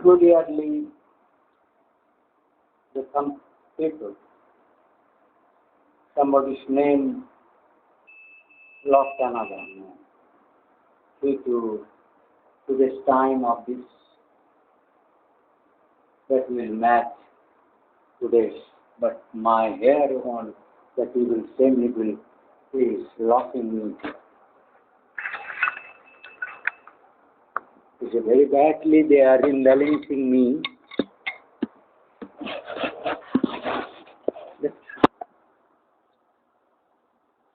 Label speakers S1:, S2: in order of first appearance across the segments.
S1: peculiarly the some people, somebody's name lost another name. Due to this time of this that will match today's, but my hair on that evil, same evil is locking me. It's very badly they are imbalancing me.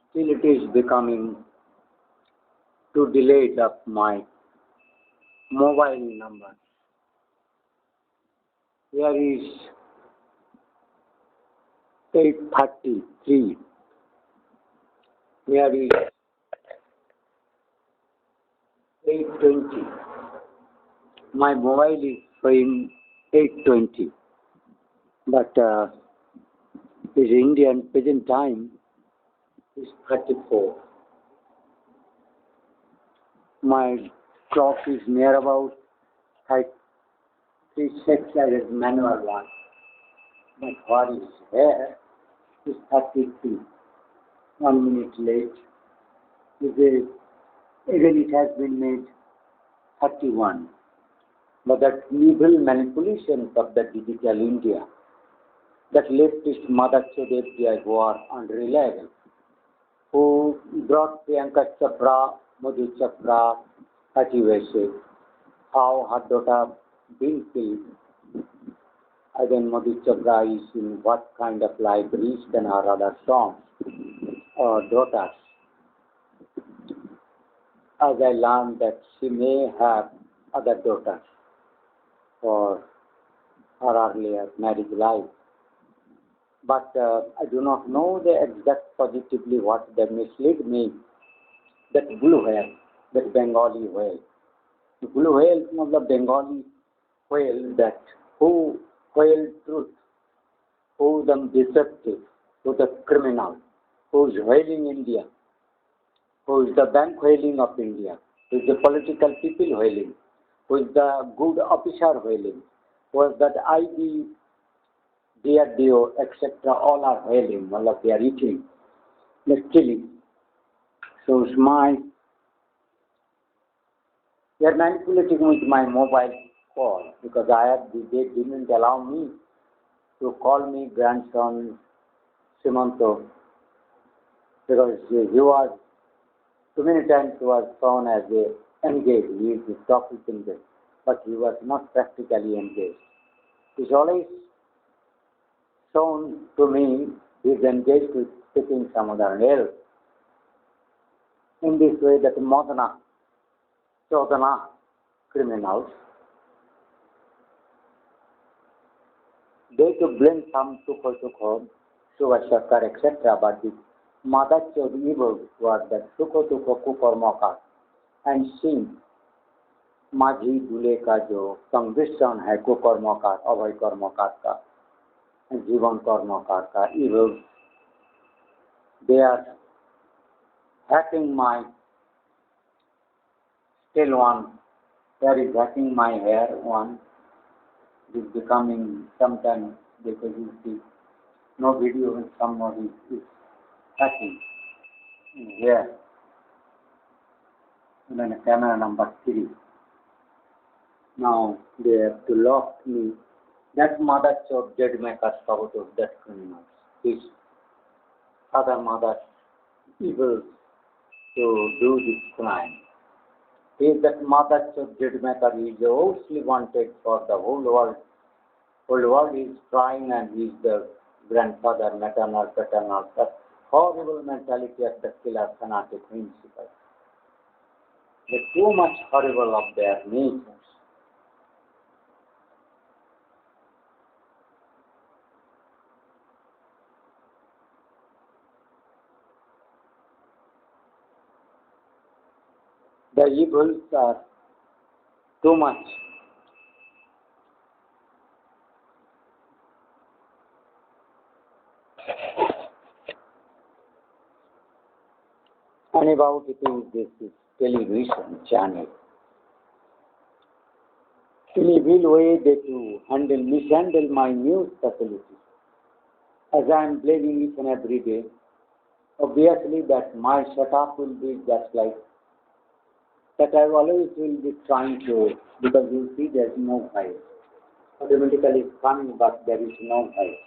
S1: Still it is becoming to delete up my mobile number. Here is 8:33. Here is 8:20. My mobile is showing 8:20, but this Indian present time is 34. My clock is near about 36 as manual one, but what is here is 32. 1 minute late. Again it has been made 31. But that evil manipulations of the digital India, that leftist Mother Chodevia who are unreliable, who brought Priyanka Chopra, Madhu Chopra at USA, how her daughter been killed. Again, Madhu Chopra is in what kind of libraries than her other sons or daughters. As I learned that she may have other daughters for her earlier marriage life. But I do not know the exact positively what that misled me. That blue whale, that Bengali whale. The blue whale is the Bengali whale that who whale truth, who the deceptive, who the criminal, who is whaling India, who is the bank whaling of India, who is the political people whaling, who is the good officer whaling, who is that IB, DRDO, etc. all are whaling, all of they are eating, they are killing. So it's they are manipulating with my mobile call because they didn't allow me to call me grandson Simanto because he was too many times he was shown as engaged. He is the topic engaged, but he was not practically engaged. He's always shown to me he is engaged with speaking some other else. In this way, that Chodana criminals, they could blame some Sukho, Shubhashakar, etc. But the mother of evil was that Sukho Kukarmakar and sin माझी दूल्हे का जो संविष्टन है कुकर्मकार अभय कर्मकार का जीवन कर्मकार का evil, they are hacking my still one, there is hacking my hair one, it is becoming sometimes because you see no video when somebody is hacking here, and then camera number 3. Now they have to lock me. That mother of dead makers out of that criminals. His other mother evil to do this crime. Is that mother of dead maker is mostly wanted for the whole world. Whole world is trying, and he is the grandfather, maternal, paternal, that horrible mentality of the killer fanatic principle. They're too much horrible of their natures. The evils are too much. And about it is this television channel. In evil way they too mishandle my news facilities. As I am blaming each and every day, obviously that my setup will be just like that. I always will be trying to, because you see there is no voice. Automatically it's coming, but there is no voice.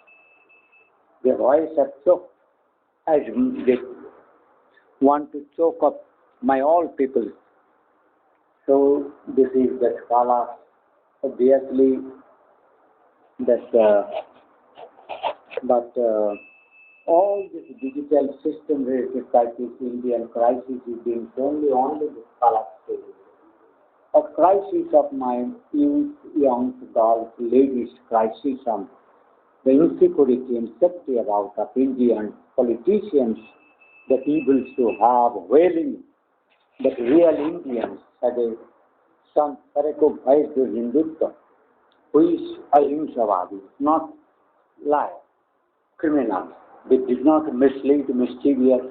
S1: The voice has choked, as they want to choke up my all people. So this is the skala. Obviously that, but all this digital system related crisis, Indian crisis is being only the skala stage. A crisis of my youth, young girls, ladies, crisis on the insecurity and safety about of Indian politicians, the people to have wailing that real Indians had a some Sareko Bhai Dutta, who is ahimsavadi, not lie, criminal. They did not mislead, mischievous,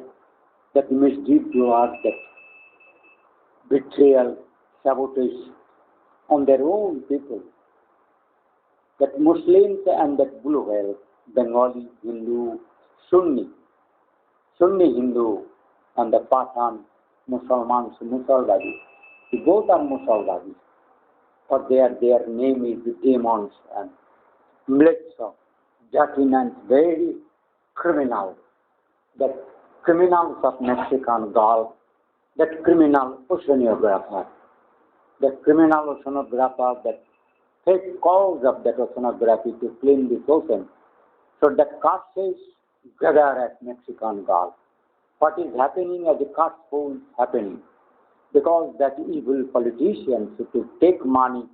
S1: that misdeed towards that betrayal, sabotage on their own people. That Muslims and that blue whale, Bengali, Hindu, Sunni Hindu, and the Pathan, Musalmans, Musalwadi. Both are Musalwadi, but their name is the demons and mlets of Jatinans, very criminal. That criminals of Mexican Gulf, that criminal oceanographer, that criminal oceanographer, that take cause of that oceanography to clean this ocean. So the cases gather at Mexican Gulf. What is happening as a cast pool happening? Because that evil politicians to take money.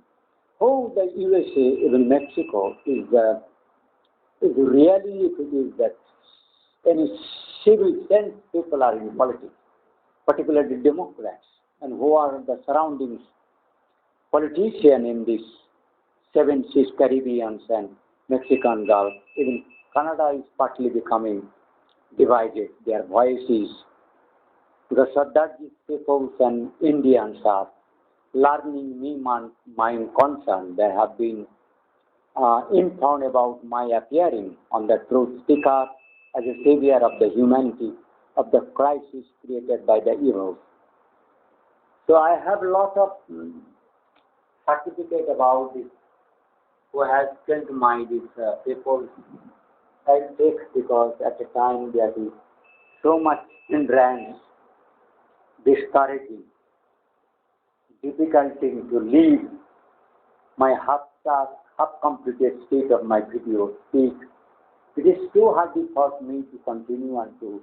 S1: Oh, the USA, even Mexico, is really, if it is that any civil sense people are in politics, particularly Democrats, and who are the surroundings politicians in this seven seas, Caribbeans and Mexican Gulf. Even Canada is partly becoming divided. Their voices, because Sardarji peoples and Indians are learning me my concern. They have been informed about my appearing on the truth speaker as a savior of the humanity, of the crisis created by the evil. So I have a lot of certificate about this, who has killed my people. I take because at the time there is so much hindrance, discouraging, difficulty to leave my half-completed state of my video speak. It is too hard for me to continue and to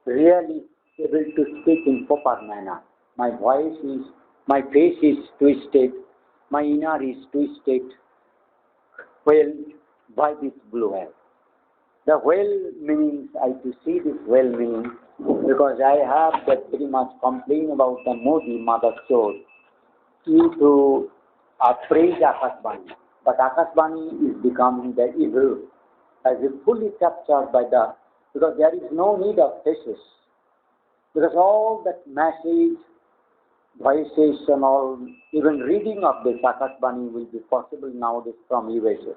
S1: really able to speak in proper manner. My voice is, my face is twisted, my inner is twisted, whaled by this blue whale. The whale meanings, I to see this whale meaning, because I have that pretty much complain about the Modi mother chode to praise Akashbani. But Akashbani is becoming the evil as if fully captured by the, because there is no need of faces. Because all that message, voices and all, even reading of this Akashbani will be possible nowadays from USA.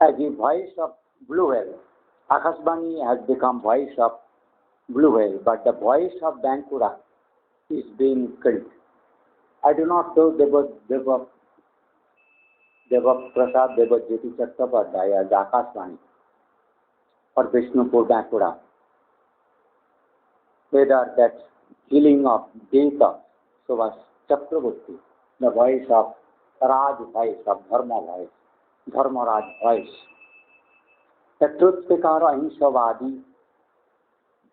S1: As the voice of blue whale, Akashbani has become voice of blue whale, but the voice of Bankura is being killed. I do not know Deva Prasad, Deva Jyoti Chattopadhyay as Akashbani or Bisjhnupur Bankura. Whether that healing of Dutta Subumal, the voice of Raj voice, of Dharma voice, Dharma Raj voice. The truth speaker अहिंसावादी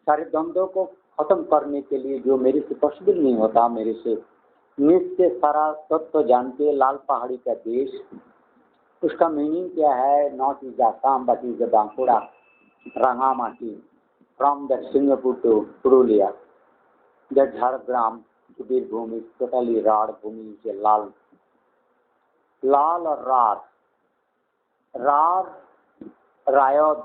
S1: सारे द्वंद्वों को खत्म करने के लिए जो मेरे से possible नहीं होता, मेरे से नित्य सारा तत्व जानते लाल पहाड़ी का देश, उसका मीनिंग क्या है? Not is Assam but is Bankura Rangamati from the Singapore to Purulia, the Jhargram to Birbhum is totally Rad Bhumi, is a Lal. Lal or Rar. Rar, Rayod,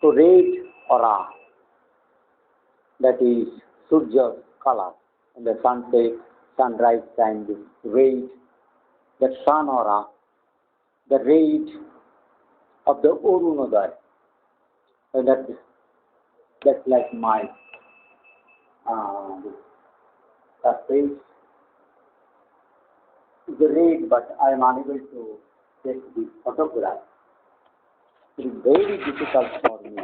S1: to red or Ra. That is Surja's color in the sunset, sunrise time, this raid, that sun aura, the raid of the Orunodaya. So that's like my face is the raid, but I am unable to take the photograph. It is very difficult for me.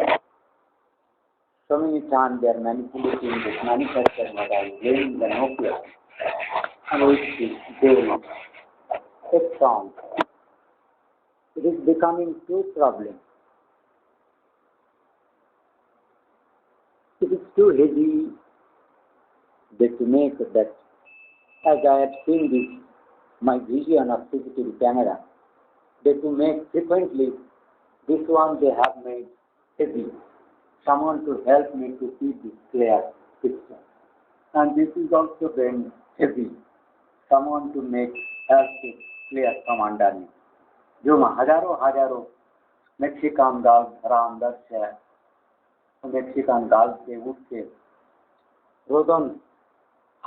S1: So many times they are manipulating this manufacturing what I am playing the Nokia and which they take sound. It is becoming too problem. It is too heavy to make that. As I have seen this, my vision of CCTV camera, they to make frequently, this one they have made heavy. Someone to help me to keep this clear picture. And this is also very heavy. Someone to make help it clear from underneath. जो हजारों Mexican gulf भरा अंदर से Mexican gulf से उठ के रोदन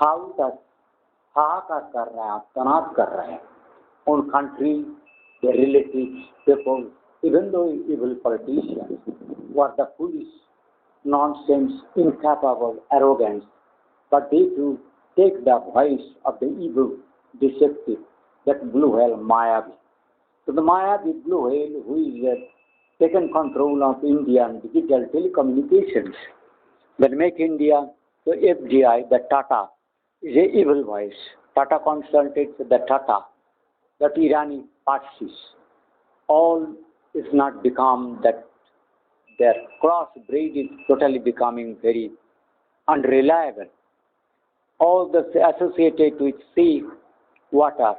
S1: हाहाकार कर रहे हैं, तनाव कर रहे हैं उन country, their relatives, people, even though evil politicians were the foolish, nonsense, incapable, arrogant, but they too take the voice of the evil, deceptive, that blue whale Mayavi. So the Mayavi blue whale who is taken control of Indian digital telecommunications that make India, the FDI, the Tata, is a evil voice. Tata consulted the Tata, that Irani Parsis. All is not become that their crossbreed is totally becoming very unreliable. All the associated with sea, water,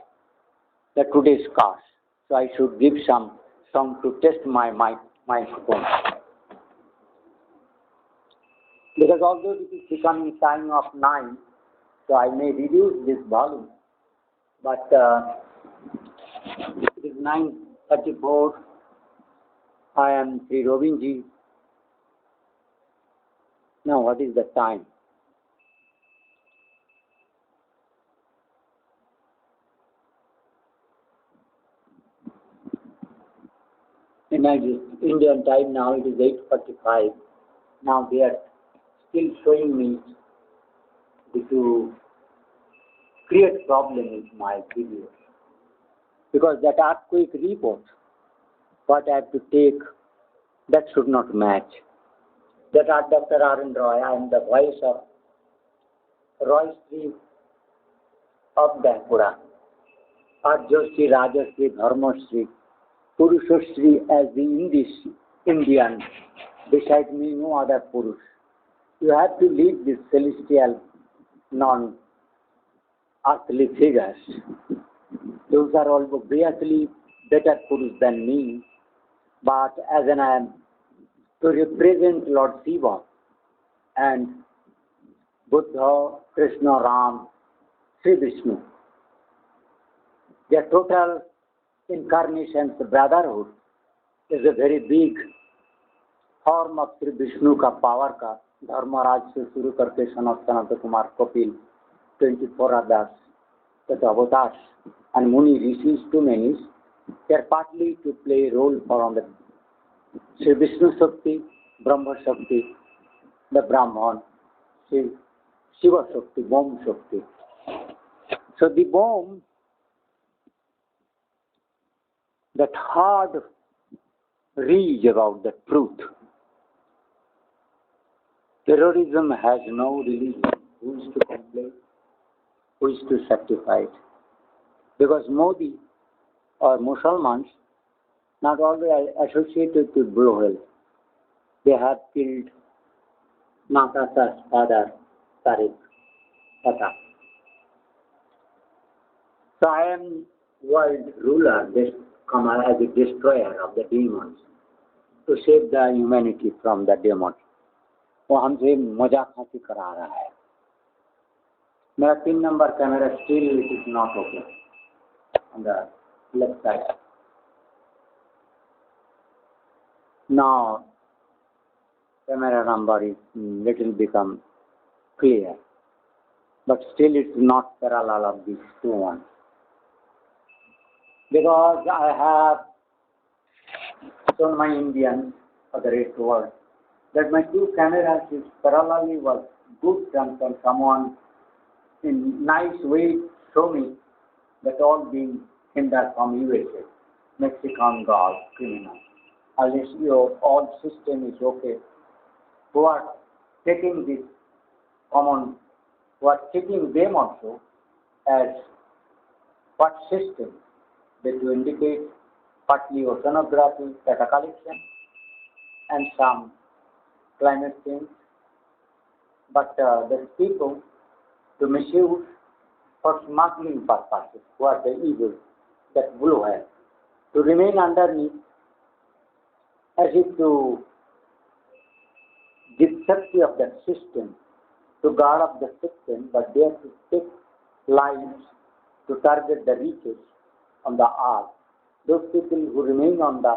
S1: the today's cars. So I should give some to test my microphone. Because although it is becoming time of 9, so I may reduce this volume. But it is 9:34. I am SriRobinji. Now what is the time? In Indian time now it is 8:45. Now they are still showing me to create problem with my videos. Because that earthquake report, what I have to take, that should not match. That Dr. R.N. Roy, I am the voice of Roy Street of Bankura, Arjashri, Rajashri, Dharmashri, Purushashri as the Indian, beside me no other Purush. You have to leave these celestial, non-earthly figures. Those are all obviously better Purush than me, but as an I am to represent Lord Shiva and Buddha, Krishna, Ram, Sri Vishnu. Their total incarnations, brotherhood, is a very big form of Sri Vishnu का power का धर्मराज से शुरू करके Sanat Kumar Kapil 24 others that avatars and Muni rishis too many, they are partly to play a role for on the Sri Vishnu Shakti, Brahma Shakti, the Brahman, Sri Shiva Shakti, Bame Shakti. So the Bame, that hard reach about the truth. Terrorism has no religion. Who is to complain? Who is to certify it? Because Modi or Muslims not always associated with Blue Hill. They have killed Nakasa's father, Tariq Tata. So I am world ruler, come as a destroyer of the demons, to save the humanity from the demons. वो हमसे मजाक हंसी करा रहा है. मेरा 3 number camera still it is not okay on the left side. Now camera number is little become clear. but still it's not parallel of these two ones. Because I have shown my Indians for the rest world that my two cameras is parallelly was good and someone in nice way show me that all being hindered from USA, Mexican Gulf criminals. Unless your all system is okay, who are taking this common, who are taking them also as what system that to indicate partly oceanography, data collection, and some climate change. But the people to misuse for smuggling purposes, who are the evil, that blue hair, to remain underneath as if to give safety of that system, to guard up the system, but they have to take lives to target the reaches on the earth. Those people who remain on the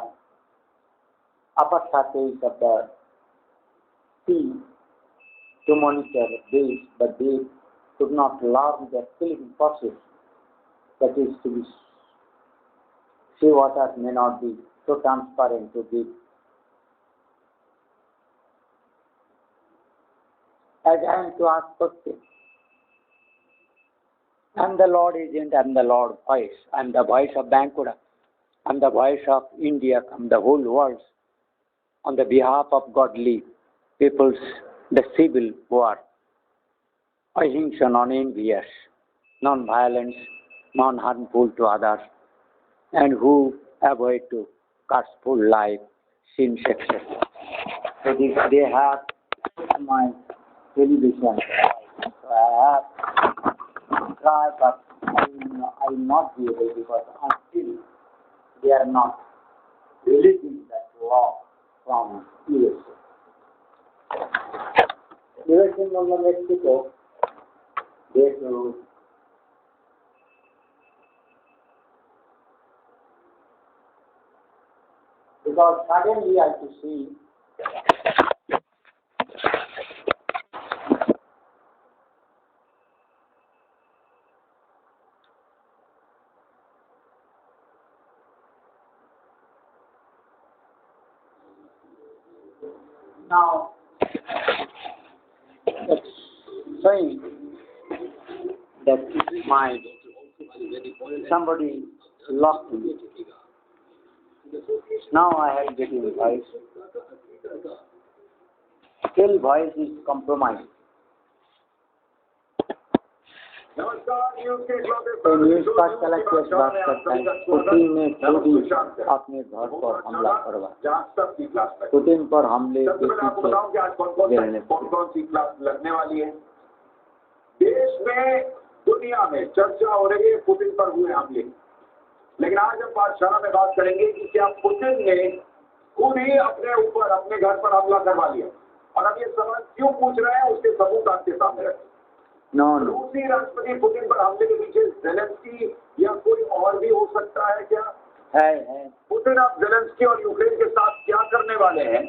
S1: upper surface of the sea to monitor this, but they could not learn the killing process, that is to be sea water may not be so transparent to give. As I am to ask questions, I am the Lord Agent, I am the Lord Voice, I am the voice of Bankura, I am the voice of India, I am the whole world, on the behalf of godly peoples, the civil who are ahimsa, non-envious, non-violence, non-harmful to others, and who avoid to curse-full life, sin, etc. So they have my television. So I have tried, but I will not be able because until they are not releasing that law from USA. USA in Mexico, they do because suddenly I could see now it's saying that my somebody lost me. Now I am getting voice. Still voice is compromised. News पास collectors बात करता है Putin ने खुद ही अपने घर पर हमला करवा पुतिन पर हमले के पीछे
S2: कौन सी क्लास लगने वाली है देश में दुनिया में चर्चा हो रही है पुतिन पर हुए हमले लेकिन आज हम पाठशाला में बात करेंगे कि क्या पुतिन ने खुद ही अपने ऊपर अपने घर पर हमला करवा लिया और अब ये सवाल क्यों पूछ रहे हैं उसके सबूत आपके सामने रखें रूसी राष्ट्रपति पुतिन पर हमले के पीछे जेलेंस्की या कोई और भी हो सकता है क्या
S1: है
S2: पुतिन अब जेलेंस्की और यूक्रेन के साथ क्या करने वाले हैं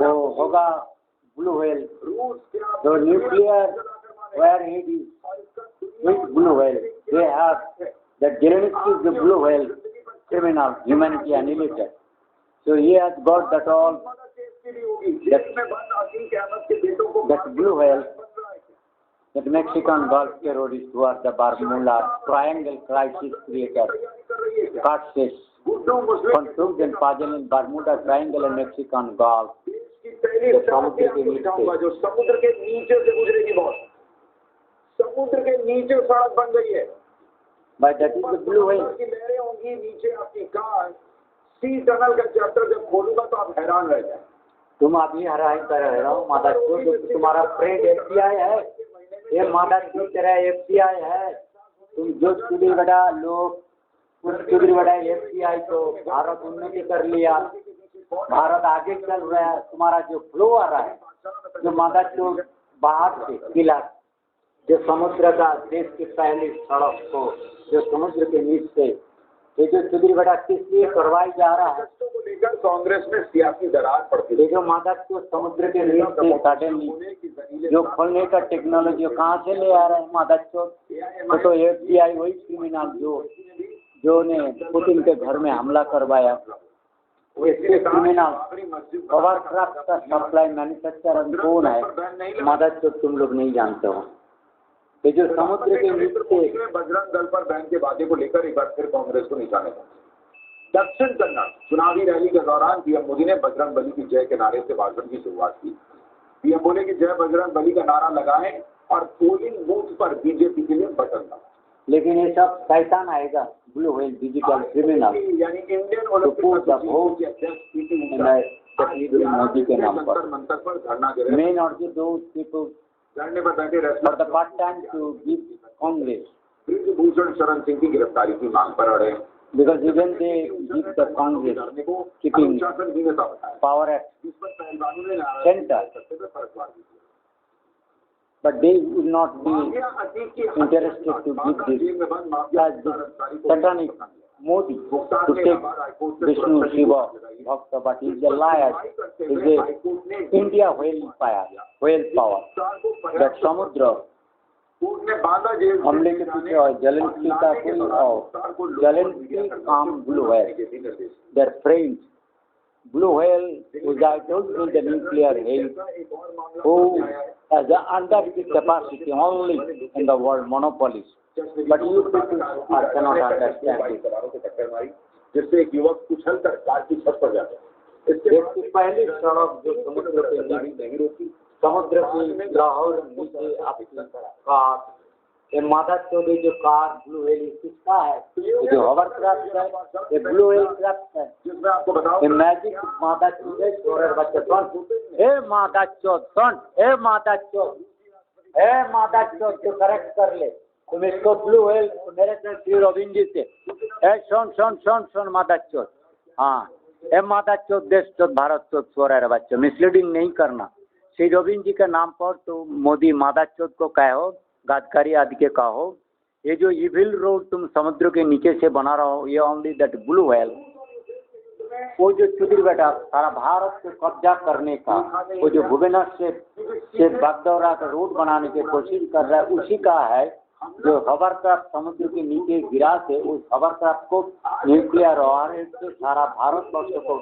S1: वो होगा ब्लू व्हेल
S2: रूस क्या
S1: तो nuclear where he is with blue whale they have that Zelensky is the blue whale criminal humanity annihilated so he has got that all that blue whale that Mexican Gulf terrorists who are the Bermuda Triangle crisis creators, Curses, construct and puzzle in Bermuda Triangle and Mexican Gulf.
S2: जो समुद्र के नीचे से गुजरेगी बहुत समुद्र के नीचे सड़क बन गई है
S1: But that is the blue whale.
S2: की लहरें होंगी नीचे आपकी कार सी टनल का चैप्टर जब खोलूंगा तो आप हैरान रह जाए
S1: तुम अभी हराई कर रहे हो माता तुम्हारा फ्रेंड एफबीआई है ये माता की तरह एफबीआई है तुम जो चुरी बड़ा लोग उस चुरी बड़ा एफबीआई को भारत उन्नति कर लिया भारत आगे चल रहा है तुम्हारा जो फ्लो आ रहा है जो माता को बाहर से किला जो समुद्र का देश की पहली सड़क को जो समुद्र के नीचे से ये जो चुरी बड़ा किस लिए करवाई जा रहा है
S2: लेकर कांग्रेस में सियासी दरार पड़ती है।
S1: देखो माता को समुद्र के नीचे से सडनली जो खोलने का टेक्नोलॉजी कहाँ से ले आ रहे हैं माता को? तो FBI वही क्रिमिनल जो ने पुतिन के घर में हमला करवाया, क्रिमिनल ओवरक्राफ्ट का सप्लाई मैन्युफैक्चरर कौन है माता को तुम लोग नहीं जानते हो। ये जो समुद्र के नीचे
S2: बजरंग दल पर बैन के वादे को लेकर एक बार फिर कांग्रेस को निशाने पर। दक्षिण कन्नड़ चुनावी रैली के दौरान पीएम मोदी ने बजरंग बली की जय के नारे से भाषण की शुरुआत की। पीएम बोले कि जय बजरंग बली का नारा लगाएं और पोलिंग बूथ पर बीजेपी के लिए बटन दबाएं।
S1: लेकिन ये सब शैतान आएगा, ब्लू व्हेल डिजिटल क्रिमिनल,
S2: यानी इंडियन ओलंपिक
S1: मोदी के नाम पर
S2: मंत्र पर धरना दे रहे हैं।
S1: मेन और दो पीपल
S2: धरने पर बैठे
S1: for the part time to give Congress
S2: Brijbhushan Sharan Singh की गिरफ्तारी की मांग पर अड़े हैं।
S1: because even they give the Congress keeping power at center, but they will not be interested to give this as the satanic Modi to take Vishnu Shiva Bhakta, but he is a liar, he is a India whale power, that Samudra हमले के पीछे और Zelensky का कोई और Zelensky काम blue है, their friends blue whale which I told you the nuclear whale who has an under capacity only in the world monopolies, but you people are cannot understand it.
S2: जिससे एक युवक उछल कर कार की छत पर जाता है।
S1: इसकी पहली सड़क जो समुद्र के नहीं रोकी, समुद्र की लाहौर नीचे आपकी कार, ये माता चौधरी जो कार ब्लू व्हेल किसका है? ये जो हॉवरक्राफ्ट है, ये ब्लू व्हेल क्राफ्ट है,
S2: जिसमें आपको बताओ
S1: ये मैजिक माता चौधरी छोरे बच्चे सुन, ए माता चौथ सुन, ए माता चौथ, ए माता चौथ को करेक्ट कर ले तुम इसको ब्लू व्हेल मेरे से श्रीरोबिनजी से, ए सुन सुन सुन सुन माता चौथ, हाँ ए माता चौथ देश चौथ भारत चौथ छोरे बच्चे, मिसलीडिंग नहीं करना। श्रीरोबिनजी के नाम पर तो मोदी माता चौथ को कहो, गादकारी आदि के कहो, ये जो इविल रोड तुम समुद्र के नीचे से बना रहा हो, ये ओनली दैट ब्लू व्हेल, वो जो चुदिर बेटा सारा भारत को कब्जा करने का, वो जो भुवनेश्वर से बागडोरा का रोड बनाने की कोशिश कर रहा है, उसी का है जो हॉवरक्राफ्ट समुद्र के नीचे गिरा से उस हॉवरक्राफ्ट को न्यूक्लियर वॉरहेड से सारा भारतवर्ष को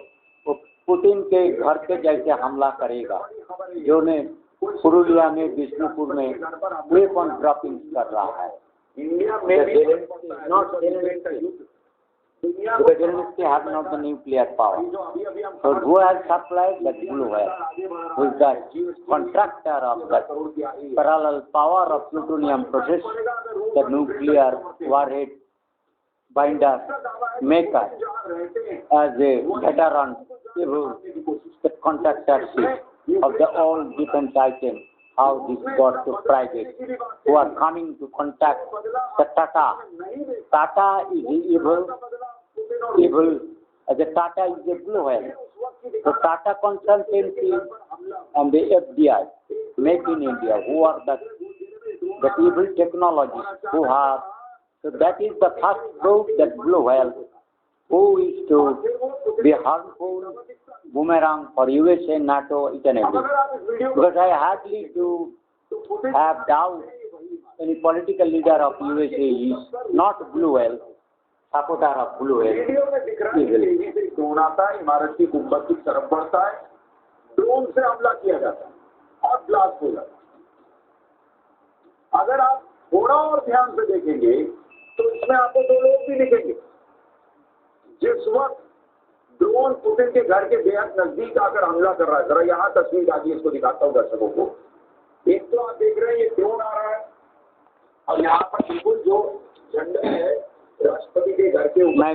S1: पुतिन के घर के जैसे हमला करेगा, जो ने पुरुलिया में बिष्णुपुर में वेपन ड्रॉपिंग कर रहा है। Because Zelensky have not the nuclear power. So who has supplied that blue whale? Who is the contractor of that parallel power of plutonium process, the nuclear warhead binder maker, as a veteran, the contractorship of the all defense items, how this got to private, who are coming to contact the Tata. Tata is evil, the Tata is a blue whale. The Tata consultancy and the FBI, make in India, who are the evil technologists, who have, so that is the first proof that blue whale, who is to be harmful boomerang for USA, NATO, each and every. Because I hardly do have doubt any political leader of USA is not blue whale, supporter of blue whale.
S2: Drone आता है, इमारत की गुंबद की तरफ बढ़ता है, drone से हमला किया जाता है और ब्लास्ट हो जाता है। अगर आप थोड़ा और ध्यान से देखेंगे तो इसमें आपको दो लोग भी दिखेंगे। जिस वक्त ड्रोन पुतिन के घर के बेहद नजदीक आकर हमला कर रहा है, जरा यहाँ तस्वीर आगे इसको दिखाता हूँ दर्शकों को। एक तो आप देख रहे हैं ये ड्रोन आ रहा है और यहाँ पर बिल्कुल जो झंडा है राष्ट्रपति के घर के ऊपर,
S1: मैं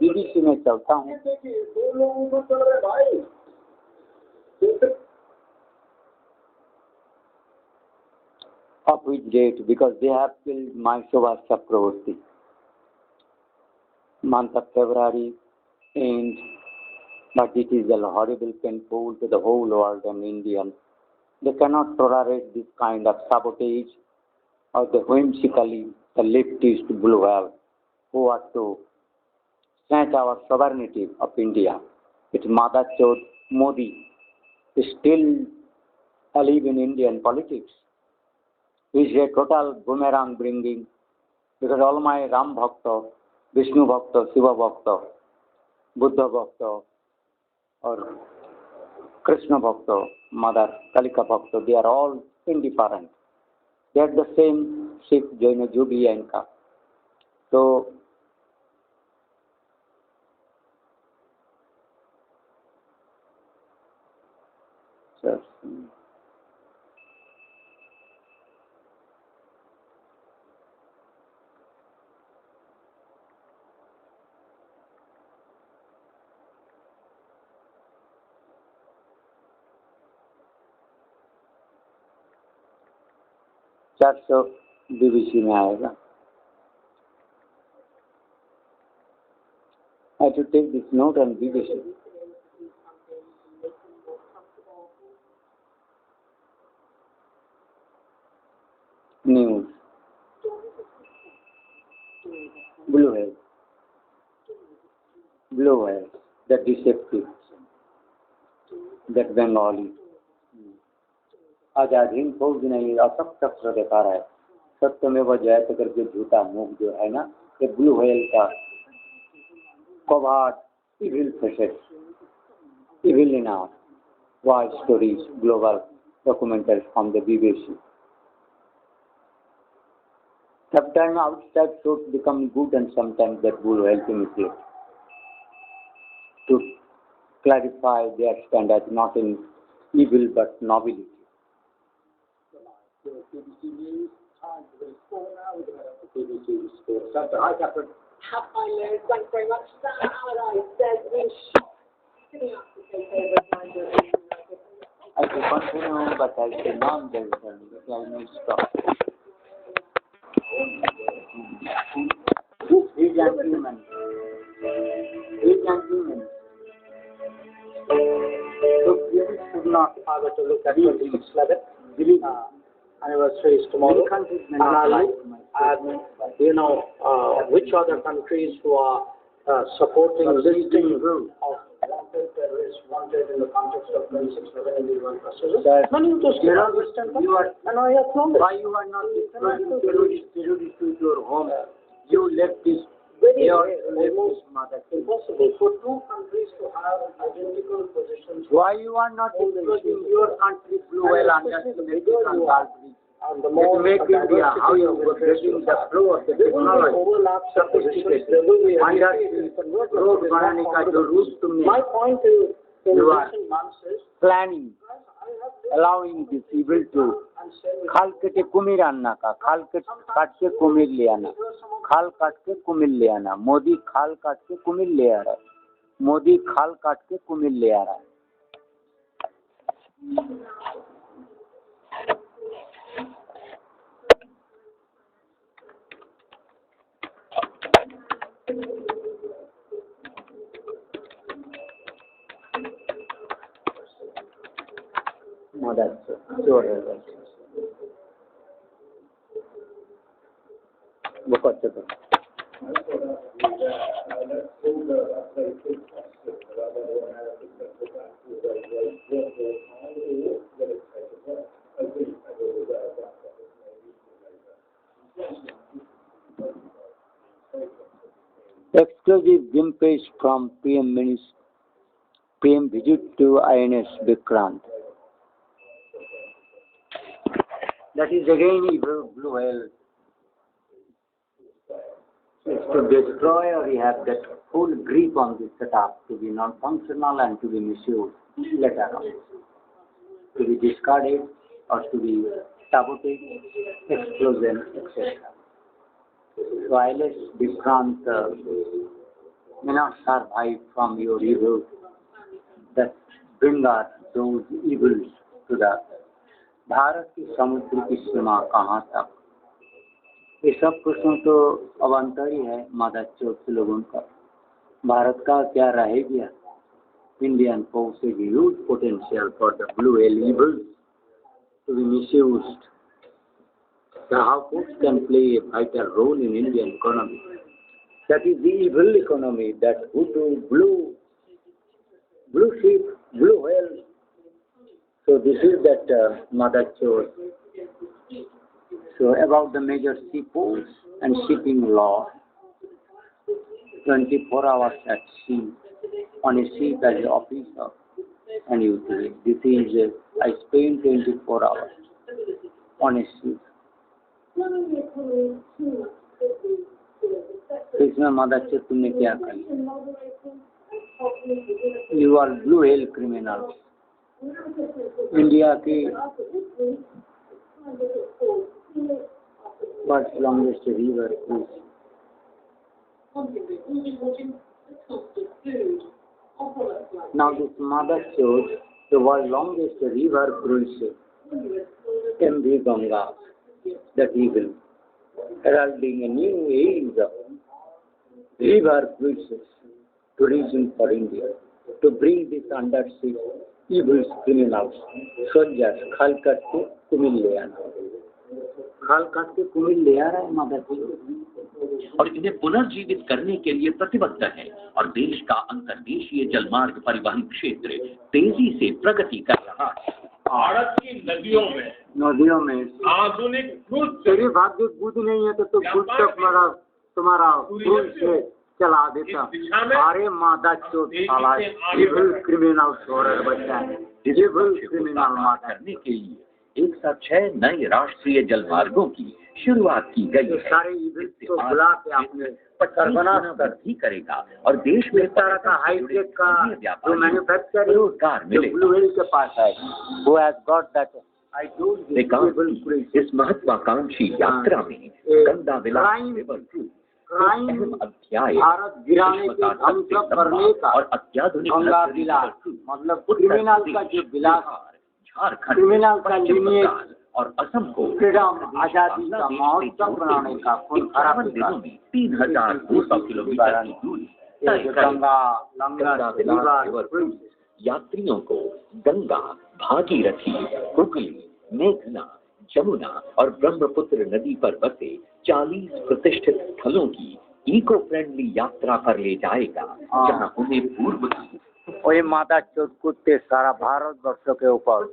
S1: BBC में चलता हूँ।
S2: देखिए दो लोग ऊपर चल रहे भाई,
S1: of which date? Because they have killed Mahishashur Chakravarti. Month of February ends, but it is a horrible, painful to the whole world and Indians. They cannot tolerate this kind of sabotage or the whimsically the leftist blue whale who are to snatch our sovereignty of India. It's Mother Chod Modi is still alive in Indian politics. He's a total boomerang bringing because all my Ram Bhakta, Vishnu Bhakta, Shiva Bhakta, Buddha Bhakta or Krishna Bhakta, Mother Kalika Bhakta, they are all indifferent. They are the same Sikh, Jaina, Jubilee and Ka. So, चार सौ BBC में आएगा. I have to take this note on BBC. News. Blue whale. Blue whale. That deceptive. That Bengali. Azad Hind फौज ने असत शस्त्र दिखा रहा है. सत्यमेव जयते करके झूठा मुख जो है ना, ये ब्लू व्हेल का covert evil facets, evil in our war stories, global documentaries from the BBC. Sometimes outside should become good and sometimes that blue whale to mislead. To clarify their standard not in evil but nobility.
S2: BBC News, time for the sport now. We're going to have the BBC Sport Centre. Hi, Catherine.
S3: Hi, Liz. Thanks very much. Sam Allardyce says we're shocked. Sitting up to take over Reminder.
S1: I can continue, but I cannot do it. I may stop. These gentlemen. So, you should not
S4: have to look at 2611. Anniversary is tomorrow. Which other countries who are supporting listing of wanted terrorists wanted in the context of 2611 in the UN procedure? Many of those Western countries.
S1: Why you are not destroying terrorists to your home? You left this.
S4: Almost impossible for two countries to have identical positions.
S1: Why you are not destroying your country blue whale under the Mexican Gulf?
S4: And the more
S1: make India, how you are getting the flow of the technology, sophisticated, under the road बनाने का जो root तुमने,
S4: my point is,
S1: you are planning, allowing this evil to खाल के कुमिर आना का, खाल के काट के कुमिर ले आना, खाल काट के कुमिर ले आना, मोदी खाल काट के कुमिर ले आ रहा है, मोदी खाल काट के कुमिर ले आ रहा है. No, that's sure. बहुत अच्छा. Exclusive glimpse from PM visit to INS Vikrant. That is again evil blue whale. It's to destroy or you have that full grip on the setup to be non-functional and to be misused later on. To be discarded or to be sabotaged, explosion, etc. So INS Vikrant may not survive from your evil that bring us those evils to the Bharat की समुद्र की सीमा कहाँ तक. ये सब प्रश्न तो अवान्तर ही है मादा चौथ लोगों का. भारत का क्या रह गया? Indian possesses huge potential for the blue whale evils to be misused. The hawks can play a vital role in Indian economy. That is the evil economy that Hutu blue blue sheep, blue whale. So this is that mother chode. So about the major seaports and shipping law, 24 hours at sea, on a ship as an officer and usually. This is, I spent 24 hours on a ship. इसमें मदद से तुमने क्या किया? You are blue whale criminals. India की what's longest river is? Now this mother shows the world's longest river cruise, MV Ganga, that evil, heralding a new age of river cruises, tourism for India, to bring this undersea evil criminals, soldiers, खाल करके कुमिल ले आना, खाल करके कुमिल ले आ रहा है mother
S5: और इन्हें पुनर्जीवित करने के लिए प्रतिबद्ध है और देश का अंतर्देशीय जलमार्ग परिवहन क्षेत्र तेजी से प्रगति कर रहा है।
S2: भारत की नदियों में आधुनिक क्रूज
S1: तेरे भाग्य बुद्ध नहीं है तो बुद्ध तक तुम्हारा क्रूज से चला देता। अरे मादा चोट साला इविल क्रिमिनल हो रहे बच्चा है, इविल क्रिमिनल मादा
S5: करने के लिए एक साथ 6 नए राष्ट्रीय जलमार्गों की शुरुआत की गई है।
S1: सारे इविल को बुला के आपने
S5: वृद्धि करेगा और देश में
S1: इस तरह का हाईटेक का जो मैन्युफैक्चरिंग
S5: रोजगार मिले।
S1: ब्लू व्हेल के पास है, who has got that I told you
S5: इस महत्वाकांक्षी यात्रा में गंगा विलास अध्याय
S1: भारत गिराने के ध्वंस करने का
S5: और अत्याधुनिक
S1: गंगा विलास मतलब क्रिमिनल का जो विलास,
S5: झारखंड
S1: क्रिमिनल का लीनिएज
S5: और असम को
S1: फ्रीडम आजादी का महोत्सव बनाने का खून खराब
S5: दिनों में 3200 किलोमीटर की दूरी तय करेगा। यात्रियों को गंगा, भागीरथी, हुगली, मेघना, जमुना और ब्रह्मपुत्र नदी पर बसे 40 प्रतिष्ठित स्थलों की इको फ्रेंडली यात्रा पर ले जाएगा, जहां उन्हें पूर्व की
S1: वही माता चोट कुत्ते सारा भारत वर्षों के ऊपर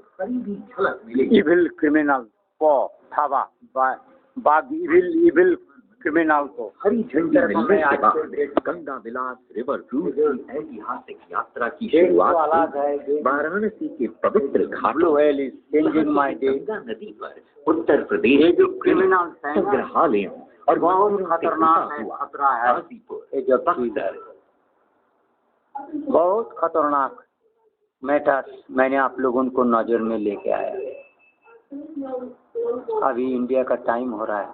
S1: इविल क्रिमिनल को थावा बाग इविल क्रिमिनल को
S5: हरी झंडी मिलने के बाद गंगा विलास रिवर क्रूज की ऐतिहासिक यात्रा की शुरुआत वाराणसी के पवित्र घाटों गंगा नदी पर उत्तर प्रदेश
S1: जो क्रिमिनल
S5: संग्रहालयों और
S1: बहुत खतरनाक है, खतरा है ये जब बहुत खतरनाक मैटर्स मैंने आप लोगों को नजर में लेके आया। अभी इंडिया का टाइम हो रहा है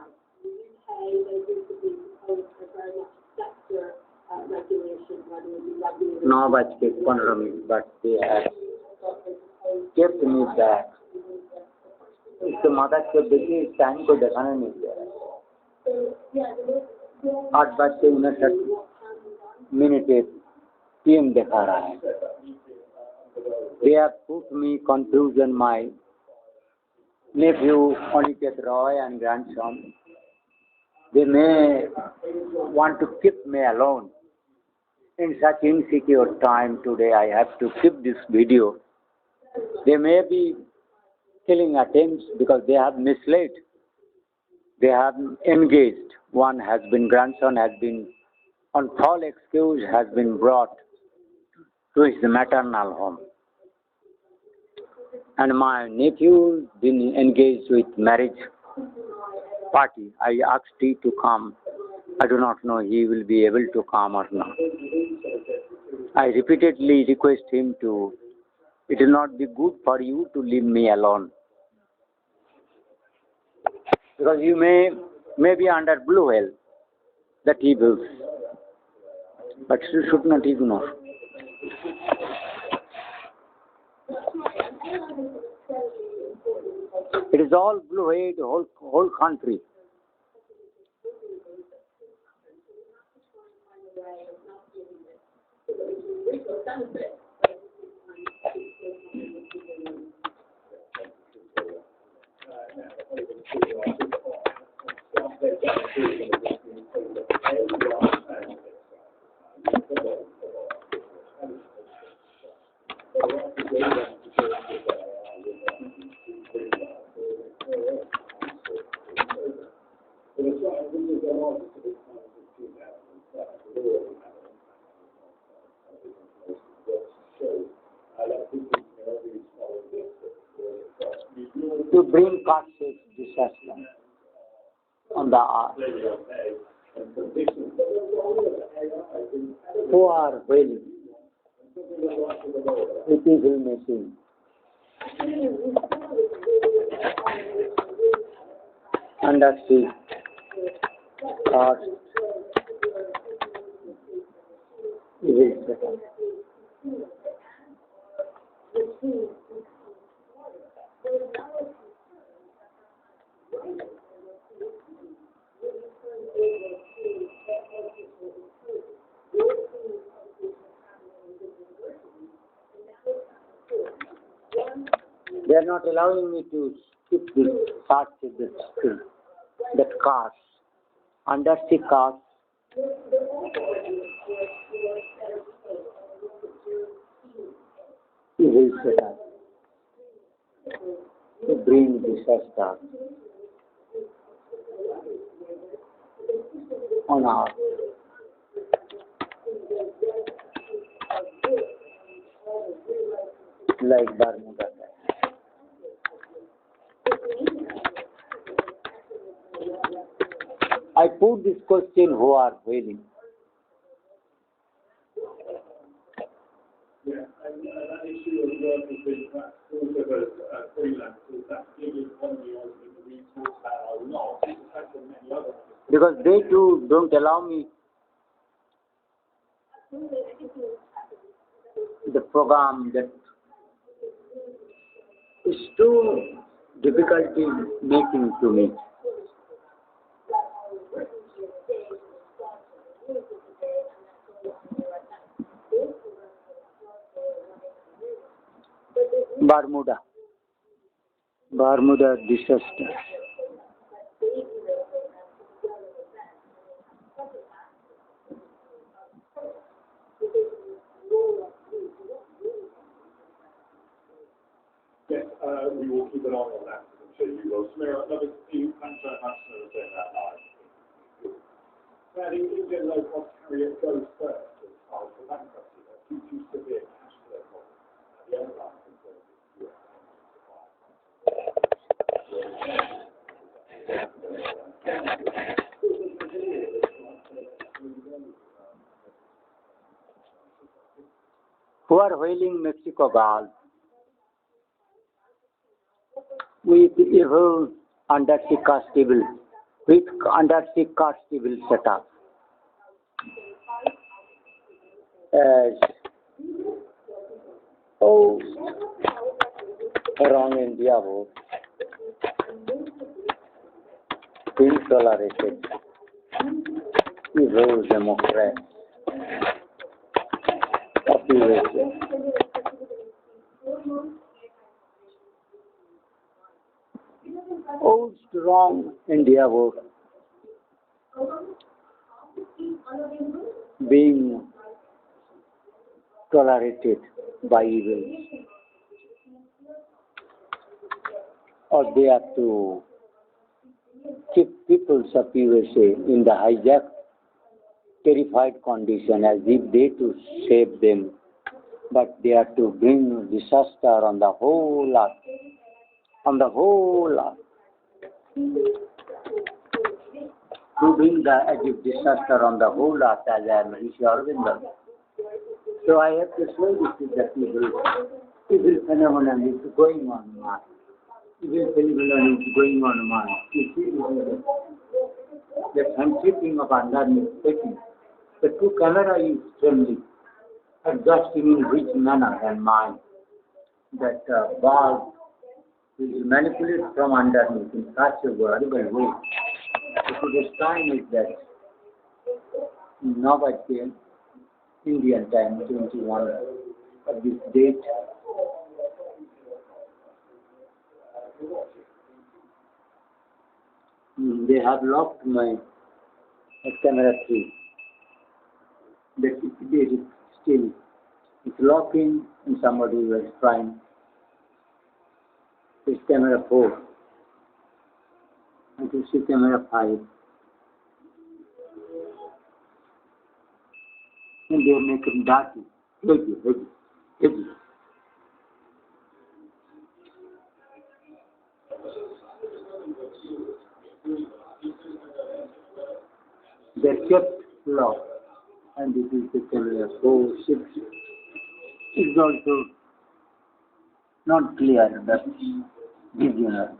S1: 9:15 बजते हैं। केप्ट मी बैक इसके माता के देखिए टाइम को दिखाने नहीं दिया है। 8:59 tiem दिखा रहा है। They have put me confusion my nephew Aniket Roy and grandson. They may want to keep me alone. In such insecure time today, I have to keep this video. They may be killing attempts because they have misled. They have engaged. One has been, grandson has been, on false excuse, has been brought to his maternal home. And my nephew been engaged with marriage party. I asked him to come. I do not know he will be able to come or not. I repeatedly request him to, it will not be good for you to leave me alone. Because you may be under blue whale, the evils, but you should not ignore. It is all blue whale, whole country. to bring causes disaster on the earth. Who are wailing with evil machine. Undersea thoughts, evil setup. They are not allowing me to skip this part of the screen. That cars, undersea cars, evil setup to bring disaster on earth. Like Bermuda. I put this question, who are wailing?
S2: Yeah, and that issue of work has been perhaps also as freelancers, that gig economy argument that we talked about a lot, it's affecting many others.
S1: Because they too don't allow me the program that is too difficulty making to me. Bermuda disaster.
S2: Yes, we will keep an eye on that, I'm sure you will. Samira, another few, thanks very much for saying that live. Now, the Indian low cost carrier goes first as far as the bankruptcy due to severe cash flow problems. The airline concerns its US
S1: Who are whaling Mexicogulf with evil undersea castable, with undersea castable setup. As wrong India vote, intolerated, evil Democrats of USA. Strong India vote being tolerated by evil, or they have to keep peoples of USA in the hijacked, terrified condition as if they to save them, but they have to bring disaster on the whole earth, on the whole earth. To bring the Egypt disaster on the whole earth as I am SriRobinji. So I have to show this is the evil phenomenon is going on Mars. Evil phenomenon is going on Mars. You see, the handshaping of underneath taking. The two camera is extremely adjusting in which manner and mind that ball is manipulated from underneath in such a horrible way. So this time is that Navajan, Indian time, 21 of this date. They have locked my camera 3. That it is still, it's locking and somebody was trying. It's camera 4. And to see camera 5. And they make them dirty, heavy. they kept law, and it is actually a so it's also not clear that beginner.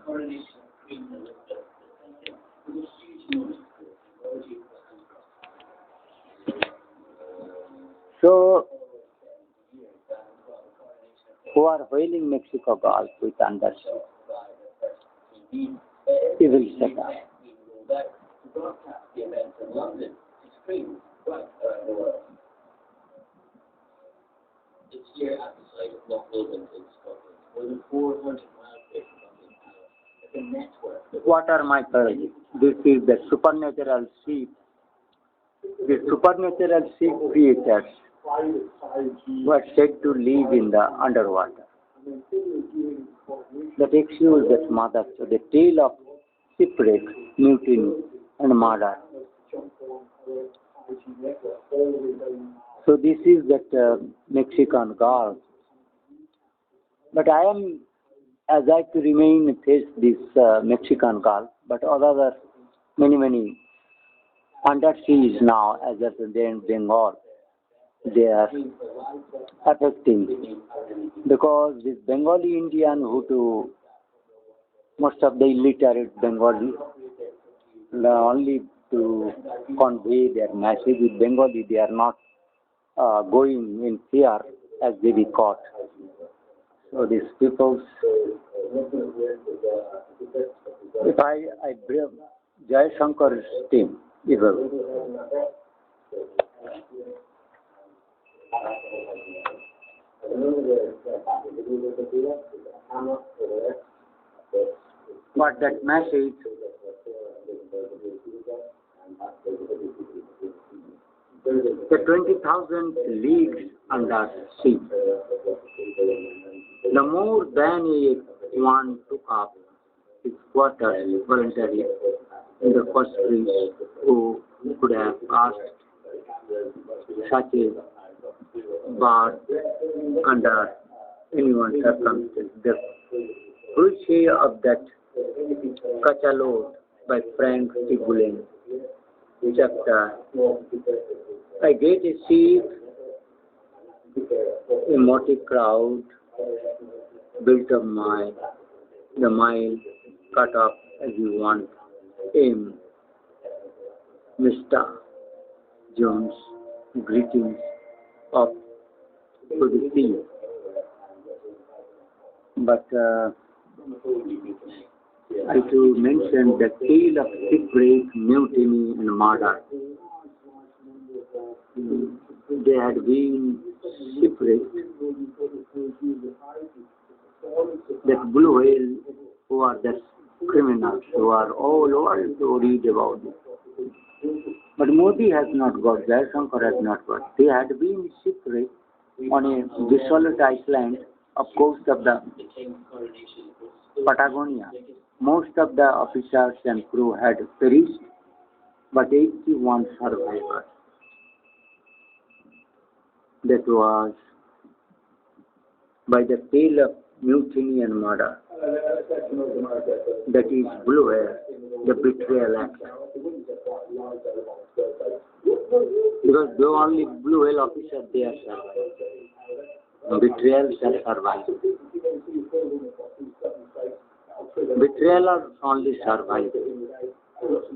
S1: So, who are whaling Mexicogulf with undersea? Evil Satan. What are my theories? This is the supernatural sea. The supernatural sea creatures were said to live in the underwater. That excuse that mother, so the tale of shipwreck, mutiny, and murder. So this is that Mexican Gulf. But I am, as I to remain face this Mexican Gulf, but other many underseas now, as at the Bengal, they are affecting because this Bengali Indian Hutu, most of the illiterate Bengali, only to convey their message with Bengali, they are not going in fear as they be caught. So these people, if I bring Jayashankar's team, evil. But that message, the 20,000 leagues under sea, the more than one took up his quarters voluntarily in the first place who could have asked such a but under anyone's circumstance. The cruelty of that Cachalot by Frank Tigulen, chapter, I get a seat, a motley crowd built of the mile cut off as you want, aim, Mr. Jones, greetings of to the sea. But I to mention the tale of shipwreck, mutiny, and murder. They had been shipwrecked. That blue whale, who are the criminals, who are all over to read about it. But Modi has not got, Jaishankar has not got. They had been shipwrecked on a desolate island of coast of the Patagonia. Most of the officers and crew had perished, but 81 survivors. That was by the tale of mutiny and murder. That is blue whale, the betrayal act. Because the only blue whale officer they are survived. Betrayal shall survive. Betrayal are only survive.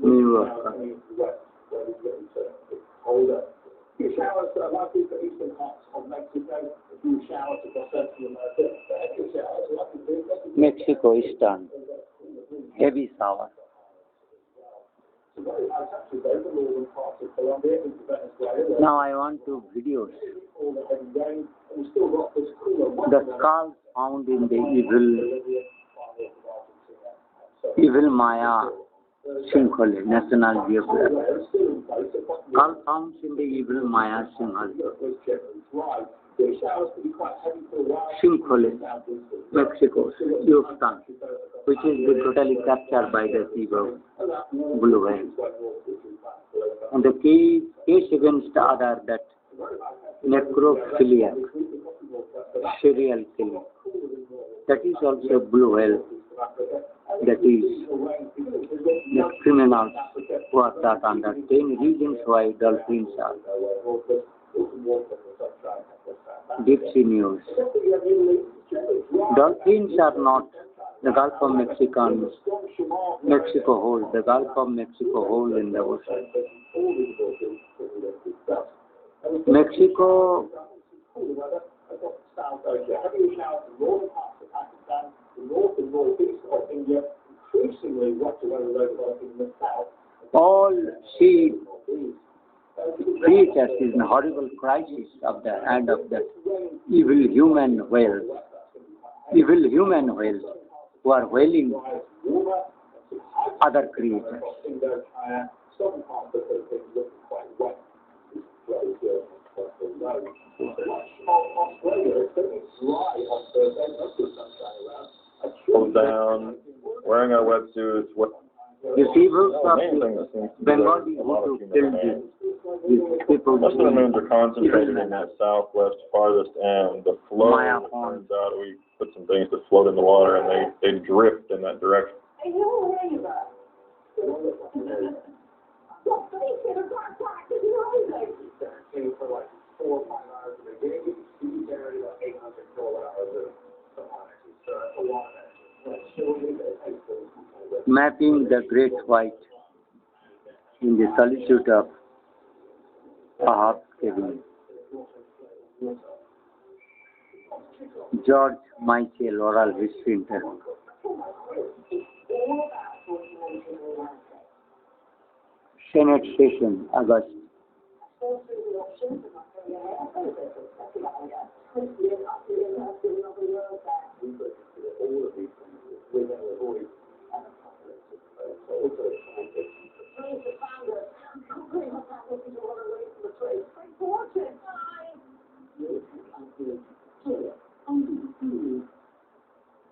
S1: New York.
S2: You shower to a lot of people eastern parts of Mexico. You shower to the Central America.
S1: Mexico Eastern. Heavy shower. Now I want to videos. The skulls found in the evil Maya Sinkhole, National Geographic. Skull found in the evil Maya Sinkhole. Sinkhole, Mexico, Yucatan, which is totally captured by the people, blue whale. And the case against other that necrophiliac, serial killing. That is also blue whale. That is the criminals was that under 10 reasons why dolphins are. Deep sea news. Dolphins are not the Gulf of Mexico hole, the Gulf of Mexico hole in the ocean. Mexico all sea creatures is a horrible crisis of the hand of the evil human whales. Evil human whales who are whaling other creatures.
S6: Pulled down, wearing our wetsuits.
S1: The people of Bengal who killed these people.
S6: Most of the moons are concentrated in that southwest farthest end. The flow turns out we put some things that float in the water and they drift in that direction.
S1: Mapping the Great White in the solitude of Ahab cabin. George Michael oral history interview. Senate session, August.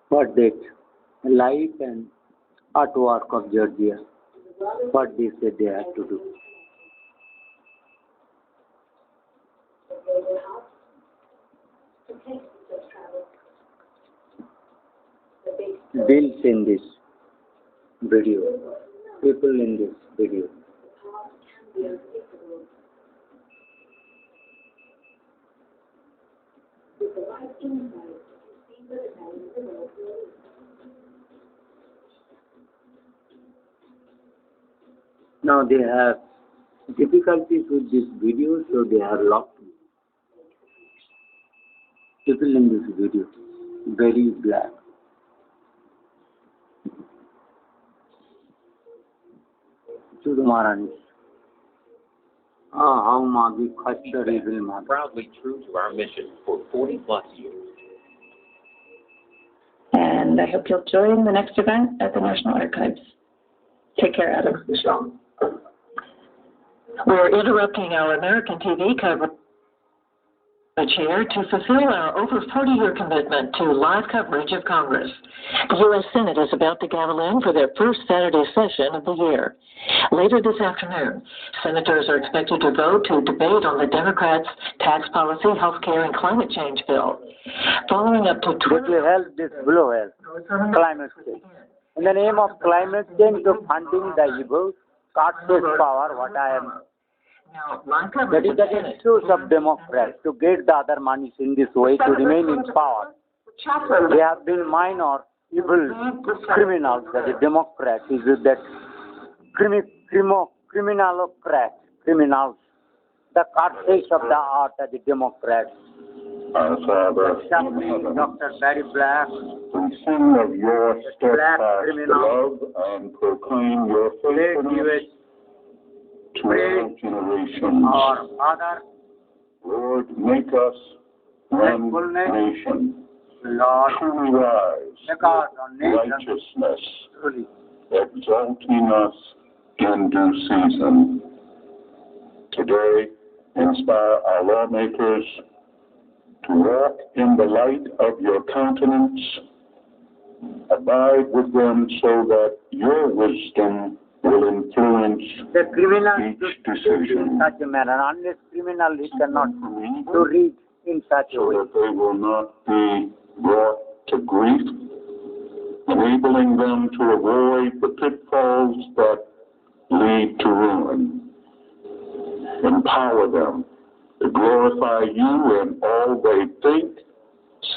S1: What date? Life and artwork of Georgia. What they said they had to do. Bills in this video. People in this video. Now they have difficulties with this video, so they have locked people in this video. Very black. To the Maharanis. How Magi Khachar evil Magi.
S5: Proudly true to our mission for 40 plus years.
S7: And I hope you'll join the next event at the National Archives. Take care, Adam. We're interrupting our American TV coverage here to fulfill our over 40-year commitment to live coverage of Congress. The U.S. Senate is about to gavel in for their first Saturday session of the year. Later this afternoon, senators are expected to vote to debate on the Democrats' tax policy, health care, and climate change bill. Following up to
S1: This will help this blue health, climate change. In the name of climate change, to funding the evil, cartel power, what I am. That is the excuse of Democrats to get the other monies in this way to remain in power. They have been minor evil criminals, that the Democrats is that criminals, the cartels of the art are the Democrats.
S2: Our Father,
S1: Dr. Barry Black,
S2: we sing of your steadfast love and proclaim your faithfulness to all generations.
S1: our Father,
S2: Lord, make us one nation,
S1: Lord,
S2: truly wise,
S1: because on nation,
S2: righteousness,
S1: truly,
S2: exalting us in due season. Today, inspire our lawmakers to walk in the light of your countenance. Abide with them so that your wisdom will influence
S1: the criminal
S2: each
S1: should
S2: decision,
S1: in such a manner. Unless criminal, he cannot to read in such a
S2: so
S1: way.
S2: that they will not be brought to grief, enabling them to avoid the pitfalls that
S8: lead to ruin. Empower them to glorify you in all they think,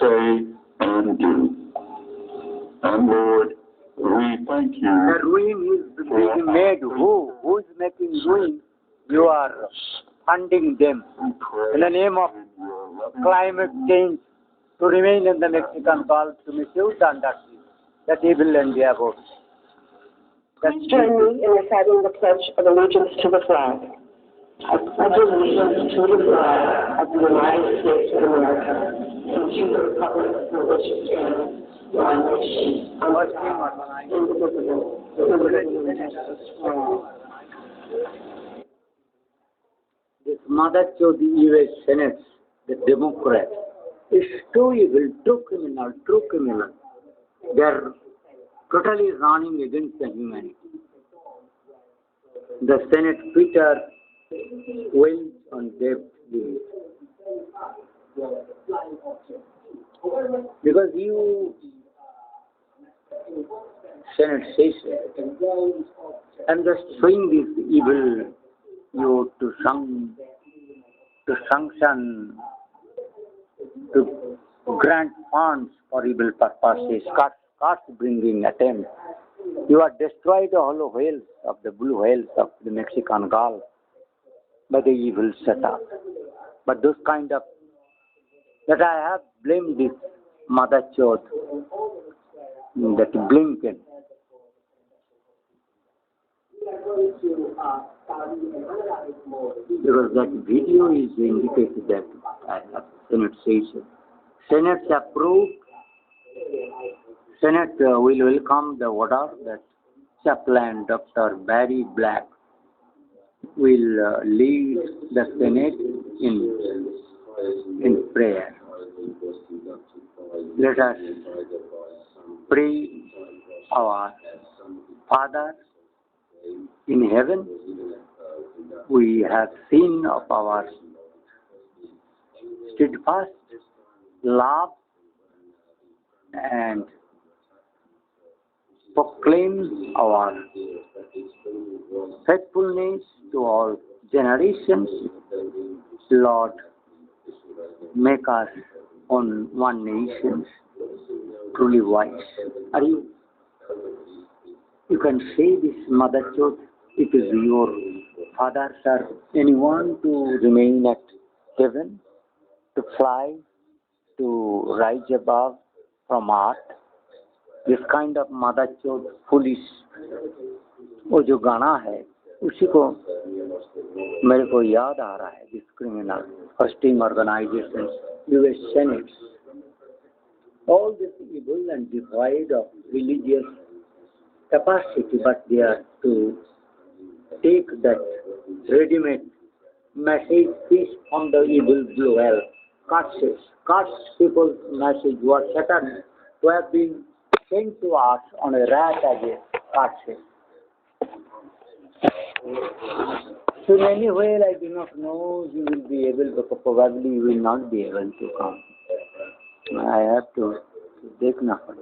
S8: say, and do. And Lord, we thank you.
S1: The ruin is being made. Who is making ruin? You are funding them in the name of climate change to remain in the Mexican Gulf, to misuse that evil and be about.
S7: Please join me in reciting the Pledge of Allegiance to the flag. I pledge allegiance to the flag of the United States of America and to the republic for which it stands, one nation, under God, indivisible, with liberty and justice for all.
S1: This mother to the U.S. Senate, the Democrats, is too evil, too criminal. They are totally running against the humanity. The Senate Peter wails on debt limit. Because you, Senate says, I'm just showing this evil you to sanction, to grant funds for evil purposes, cards bringing attempt. You are destroyed the hollow whales of the blue whales of the Mexican Gulf by the evil setup. But those kind of, that I have blamed this mother chod, that Blinken. Because that video is indicated that Senate says, Senate approved, Senate will welcome the order that chaplain Dr. Barry Black will lead the Senate in prayer. Let us pray. Our Father in heaven, we have seen of our steadfast love and proclaim our faithfulness to all generations. Lord, make us on one nation truly wise. Are you can say this, Mother Chod, it is your fathers or anyone to remain at heaven, to fly, to rise above from earth. This kind of Mother Chod, foolish, वो जो गाना है उसी को मेरे को याद आ रहा है. This criminal hosting organizations, US Senate, all this evil and devoid of religious capacity, but they are to take that ready-made message, peace from the evil blue hell, cuts people's message was Satan, who have been sent to us on a rat again, cuts. So in any way, I do not know you will be able to, probably you will not be able to come. I have to take nothing.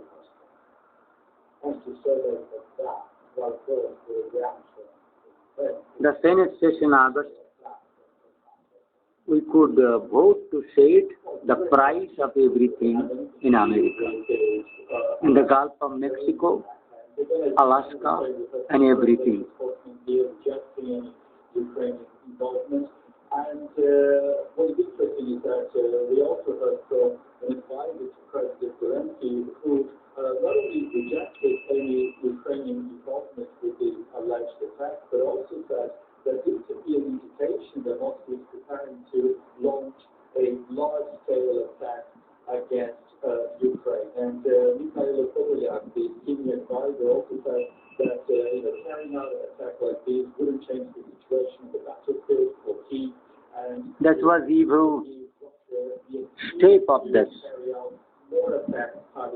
S1: The Senate session August, we could vote to set the price of everything in America, in the Gulf of Mexico, Alaska, and everything.
S9: And what is interesting is that we also heard from an advisor to President Zelensky who not only rejected any Ukrainian involvement with the alleged attack, but also said that this could be an indication that Moscow is preparing to launch a large-scale attack against Ukraine. And Mikhail Podolyak, the senior advisor, also said that carrying out an attack like this wouldn't change the situation of the battlefield or Kyiv.
S1: That was evil step of this.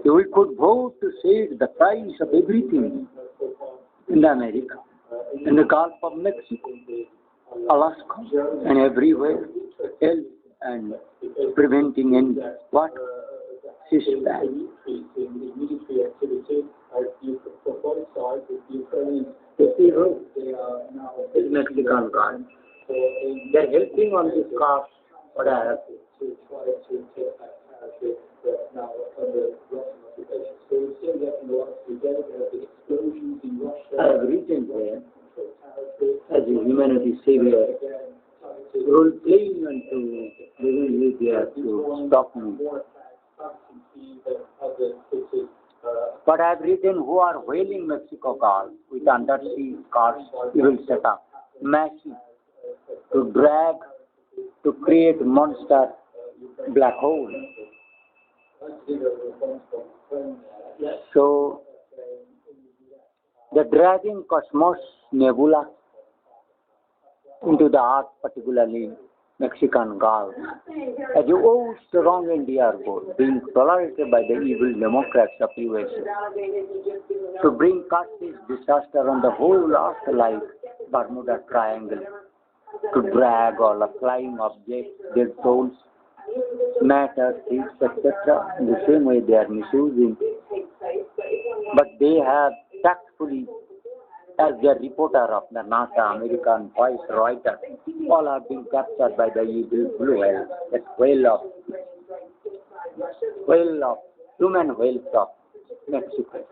S1: We could vote to save the price of everything in America, in the Gulf of Mexico, Alaska, and everywhere else, and preventing any what? System. 50 rows
S9: they are now
S1: is Mexican guard. They're helping on this cause. What I have
S9: to try to take that territory that now under Russian occupation. So we're still getting lots together. There have been explosions in Russia.
S1: I have written there as a humanity savior, role playing and to living with there to stop me. But I have written who are whaling Mexicogulf with undersea cars, evil setup, massive, to drag, to create monster black hole. So, the dragging cosmos nebula into the earth, particularly Mexican Gulf, as a old strong India goal, being tolerated by the evil Democrats of USA, to bring this disaster on the whole earth like Bermuda Triangle, to drag all the flying objects, dead souls, matter, things, etc. In the same way they are misusing. But they have tactfully, as the reporter of the NASA American Voice Reuters, all have been captured by the evil blue whale, that whale of human whales of Mexico.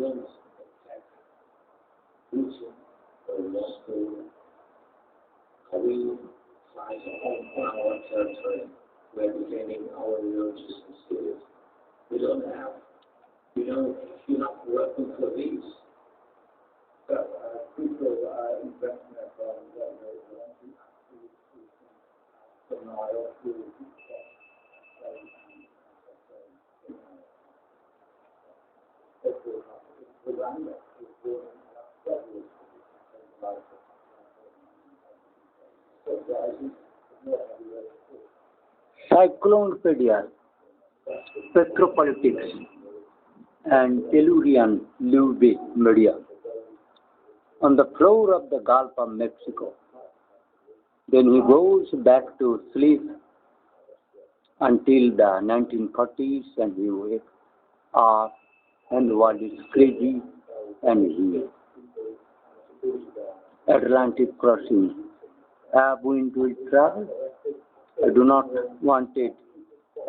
S9: won't attack Putin or Moscow. We fight on our territory. We're defending our religious and spirit. We don't have, enough weapons for these. People are investing
S1: Cyclopedia, Petropolitics, and Tellurian Lube Media on the floor of the Gulf of Mexico. Then he goes back to sleep until the 1940s, and he wakes up and the world is crazy, and he Atlantic crossing. Have we to travel? I do not want it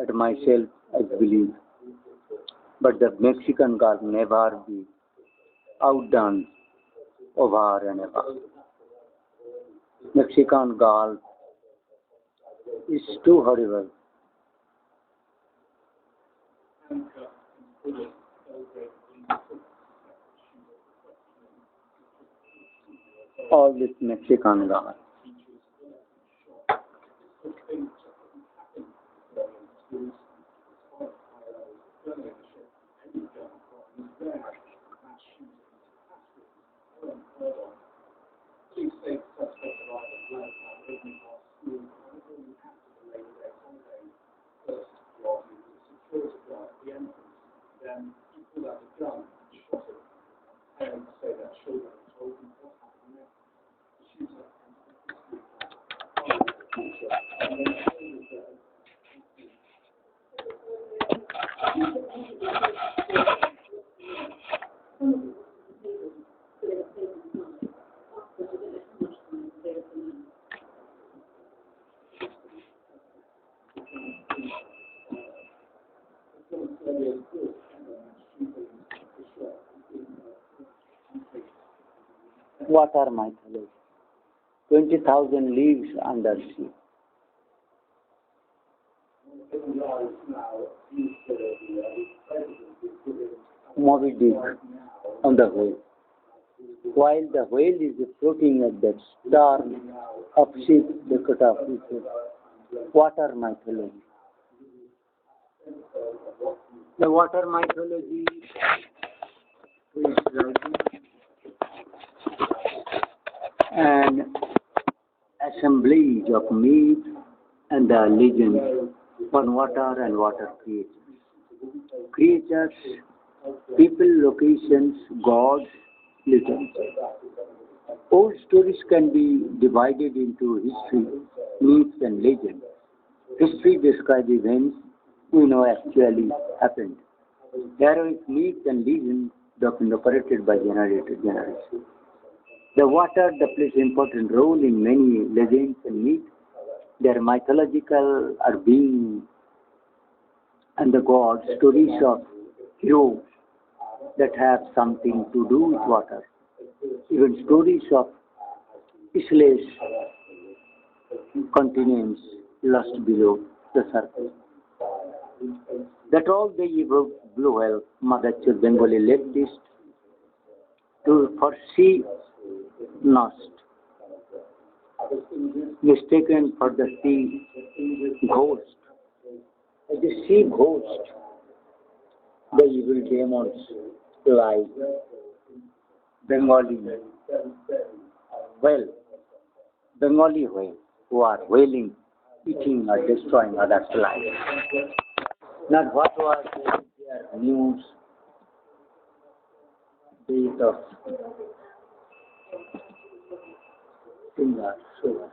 S1: at myself, I believe. But the Mexican Gulf never be outdone over and above. Mexican Gulf is too horrible. All this Mexican Gulf. Water mythology. 20,000 leagues under sea. Moby Dick on the whale. While the whale is floating at the stern of ship, the cutoff is water mythology. The water mythology is an assemblage of myth and the legends on water and water creatures. Creatures, people, locations, gods, legends. Old stories can be divided into history, myths, and legends. History describes events we know actually happened. Heroic myths and legends operated by generation. The water plays an important role in many legends and myths. Their mythological are being and the gods, stories of heroes that have something to do with water. Even stories of isles, continents lost below the surface. That all they evoked blew well, Mother Bengali leftist to foresee lost, mistaken for the sea ghost. The sea ghost, the evil demons like Bengali whale who are whaling, eating or destroying others' lives. Not what was their news, date of singer, source.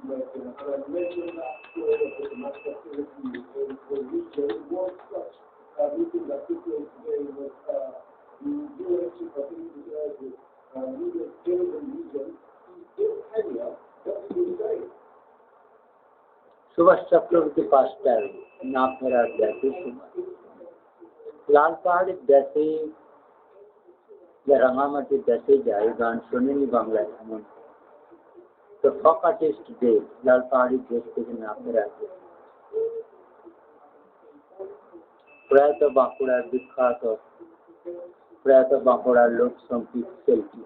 S9: that I mentioned that story of the mass activity in the region. It was such a meeting that took place today with the UN chief of leaders with leaders in the region. In Kenya, what did he say?
S1: Subhash Chakraborty पास्टर ना फेरा जैसे लाल पहाड़ी जैसे या रंगामाटी जैसे जाए गान सुने नहीं बांग्ला एमन तो फक आर्टिस्ट डे लाल पहाड़ी देश के ना फेरा प्रायतः बांकुड़ा विख्यात प्रायतः बांकुड़ा लोक संगीत शिल्पी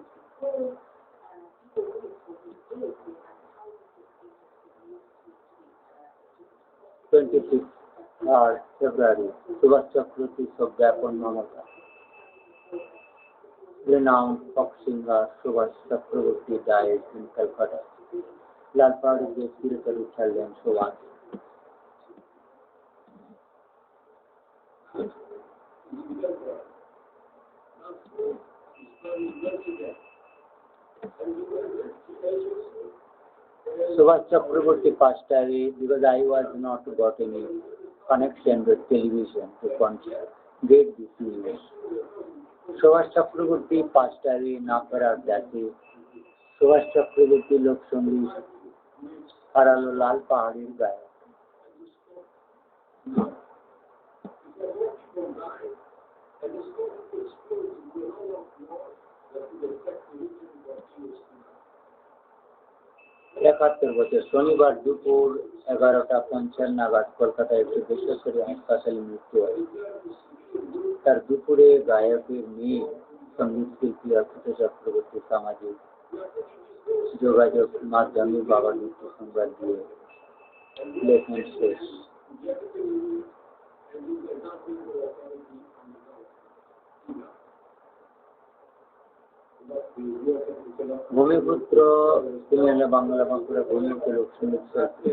S1: 26 February, Subhash Chakraborty of Jaypur Mamata. Renowned folk singer Subhash Chakraborty died in Kolkata. Lal Pahadi is a spiritual Italian Subhash. Subhash Chakraborty passed away because I was not got any connection with television to get this news. Subhash Chakraborty passed away in Nakara Jati. Subhash Chakraborty lok sangeet haralo Lal Pahadi gaya. একাত্তর বছর শনিবার দুপুর 11:50 নাগাদ কলকাতায় একটি বেসরকারি হাসপাতালে মৃত্যু হয়। তার দুপুরে গায়কের মেয়ে সঙ্গীত শিল্পী অর্পিত চক্রবর্তী সামাজিক যোগাযোগ মাধ্যমে বাবার মৃত্যু সংবাদ দিয়ে লেখেন শেষ। ভূমিপুত্র তিনি হলেন বাংলা বাঁকুড়া ভূমিপুত্র লোকসঙ্গীত শিল্পী।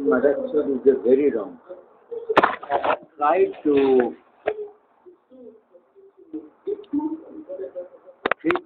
S1: Mahishashur is a very wrong. I tried to treat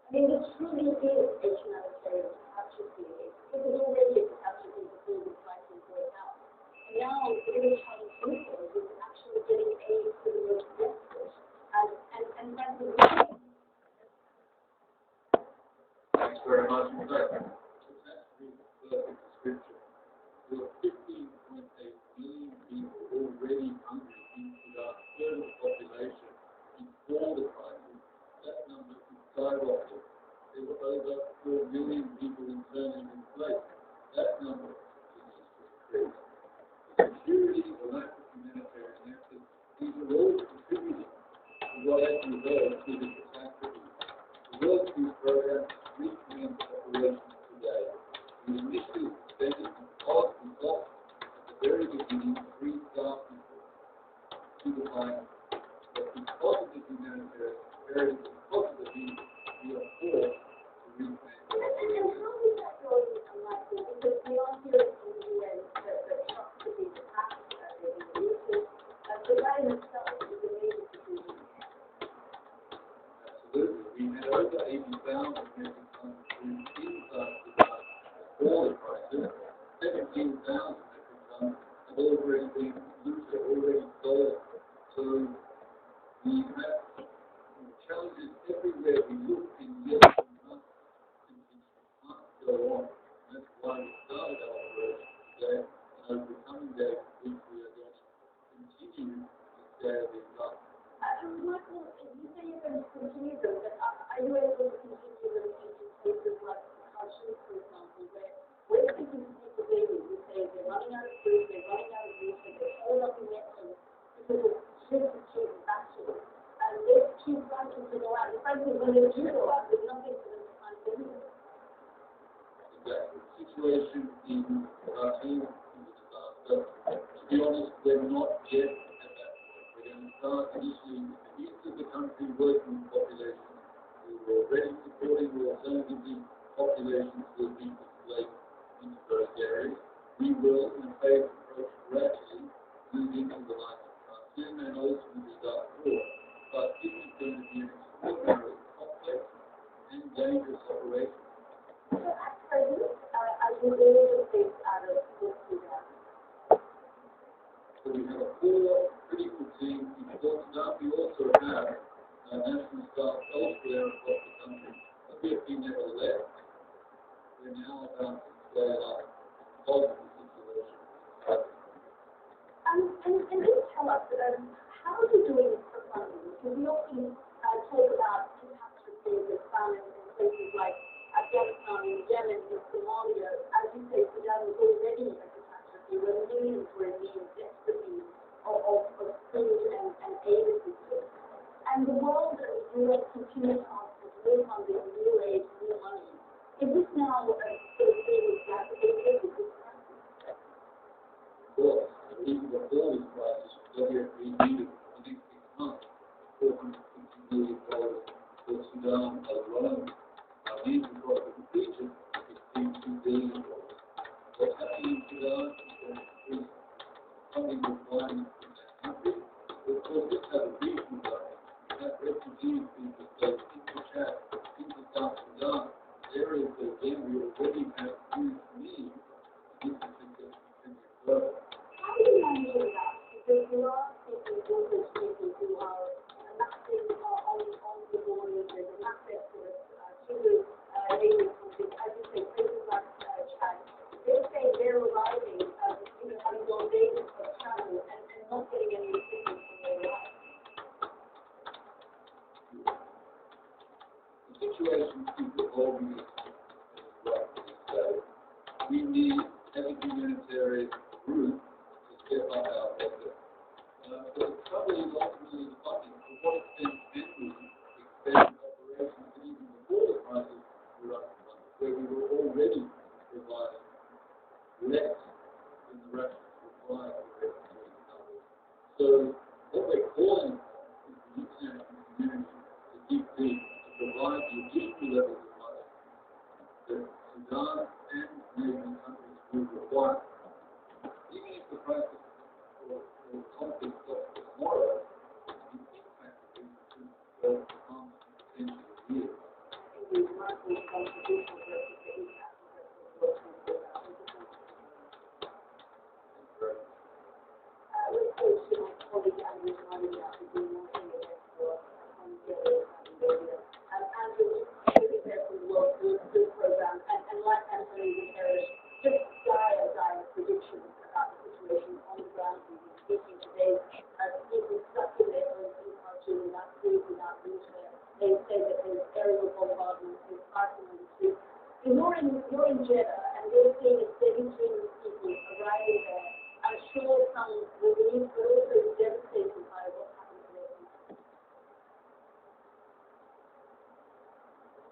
S3: I mean, it truly is a humanitarian catastrophe. It was already a catastrophe before the crisis broke out. And now, the British Chinese people is actually getting aid to the most desperate. And that's the reason.
S9: Thanks very much, Uday. It's actually the perfect description. There are 15.8 million people already hungry into the total population before the crisis. That number is skyrocketing. There were over 4 million people internally displaced. That number continues to increase. The security, the lack of humanitarian access, these are all contributing to what has resulted to the catastrophe. The World Food Programme recommenced operations today. We initially suspended because we lost at the very beginning 3 staff people to the fire. But because of the humanitarian disparity, because of the need, we are forced to recommence our operations.
S3: And how is that going unlikely? Because we are hearing from the UN that trucks could be attacked, they're being looted, the guy himself is a major security.
S9: Absolutely. We had over 80,000 metric tons of food in South Sudan before the crisis. 17,000 metric tons have already been looted, already stolen. So we have challenges everywhere we look in yet we must go on. And that's why we started our operation today. And over the coming days, we are going to continue to scale this up.
S3: Michael, you say you're going to continue them, but are you able to continue them in places like Mahishashur, for example, where people take the babies who say they're running out of food, they're running out of water, they're held up in nets because of ships and cheap batches, and they're too frightened to go out. The fact is, when they do go out, there's nothing for them to find anywhere.
S9: The situation in Khartoum in the disaster, to be honest, we're not yet at that point. We're going to start initially with the east of the country working with populations who are already supporting the alternatively populations who have been displaced into those areas. We will, in a phased approach, gradually move into the likes of Khartoum and ultimately Darfur. But this is going to be an extraordinarily complex and dangerous operation.
S3: So at present, are you able to take out of this Sudan?
S9: So we have a full critical team in Port Sudan. We also have national staff elsewhere across the country. But we have been never left. We're now about to scale up because of the situation.
S3: And just tell us, how are you doing this for funding? Because we often talk about catastrophes and famine in places like Afghanistan and Yemen and Somalia. As you say, Sudan was already a catastrophe where millions were in need desperately of food and aid assistance. And the world and the US continue to ask for more funding, more aid, more money. Is this now sort of being exacerbated with this crisis?
S9: Well, even before this crisis, WFP needed for the next 6 months $450 million for Sudan alone. Our needs across the region is $2 billion. What's happening in Sudan is going to increase direct reply to so what we're calling the international community to dig deep, to provide the additional levels of life that Sudan and neighboring countries will require. Even if the process or conflict stops tomorrow, the impact of these things will come potentially years.
S3: You're in Jeddah, and you're seeing a steady stream of people arriving there. I'm sure some relief, but also devastated by what happened to them.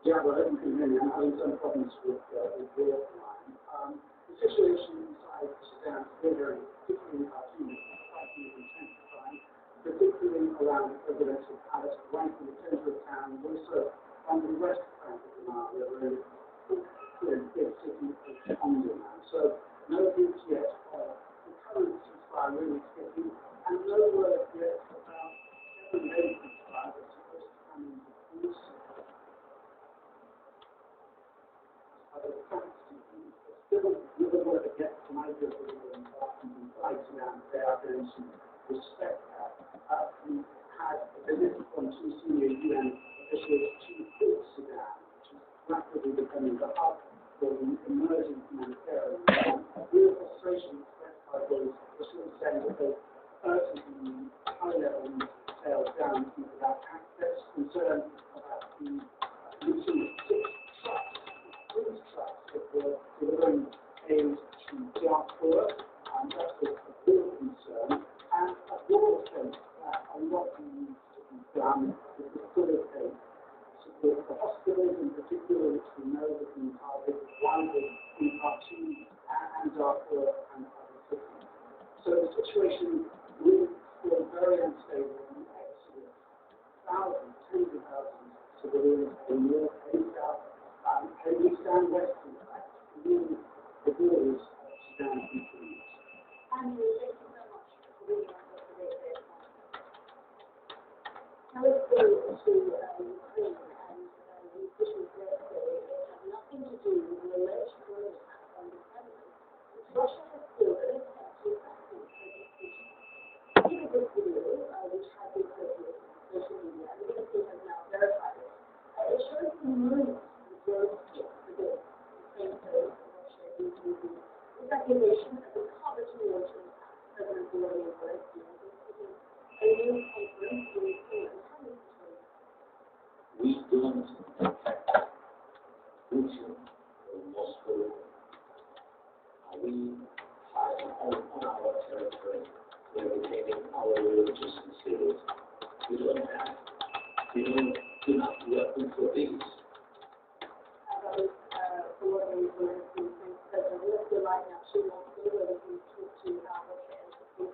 S10: Yeah, well, as you can hear, I'm having some problems with the line. The situation inside Sudan is very, particularly quite intensifying, particularly around the presidential palace, right in the center of town, and also on the west bank of the Nile, where we're in big city of Congo now. So no groups yet of the current ceasefire really sticking, and no word yet about 7 days ceasefire that's supposed to come into force. Still another word that gets to my group and fights around there. I've been some respect that. We had a visit from 2 senior UN officials to Sudan, which is rapidly becoming the hub for the emerging humanitarian. Real frustration expressed by those officials saying that they urgently need high-level sales down to that access, concern about the missing 6 trucks, cruise trucks that were delivering aid to Jaypur, and that's a real concern. And a broader sense that a lot needs to be done to facilitate support for hospitals in particular, which we know have been targeted widely in Khartoum and Darfur and other cities. So the situation really still very unstable, and the exodus, thousands, tens of thousands of civilians in north and south, and east and west, in fact, within the borders of Sudan continues.
S3: Andrew, thank you so much for being with us today. Now let's go to Ukraine and the officials there say it has nothing to do with the alleged drone attack on the Kremlin, which Russia has called an attempt to assassinate President Putin. In this video, which has been circulated on social media, and the ministry has now verified it, it shows the moment the drone hit the base. Ukraine says Russia is using this accusation as a cover to launch an attack. President Volodymyr Zelensky has been speaking at a news conference in Poland.
S8: We don't attack Putin or Moscow. We fight on our territory. We are retaining our religious and civil. We don't have. We don't do not weapons for these.
S3: Volodymyr Zelensky thinks that the rest of line actually wants to go to talk to how Russia and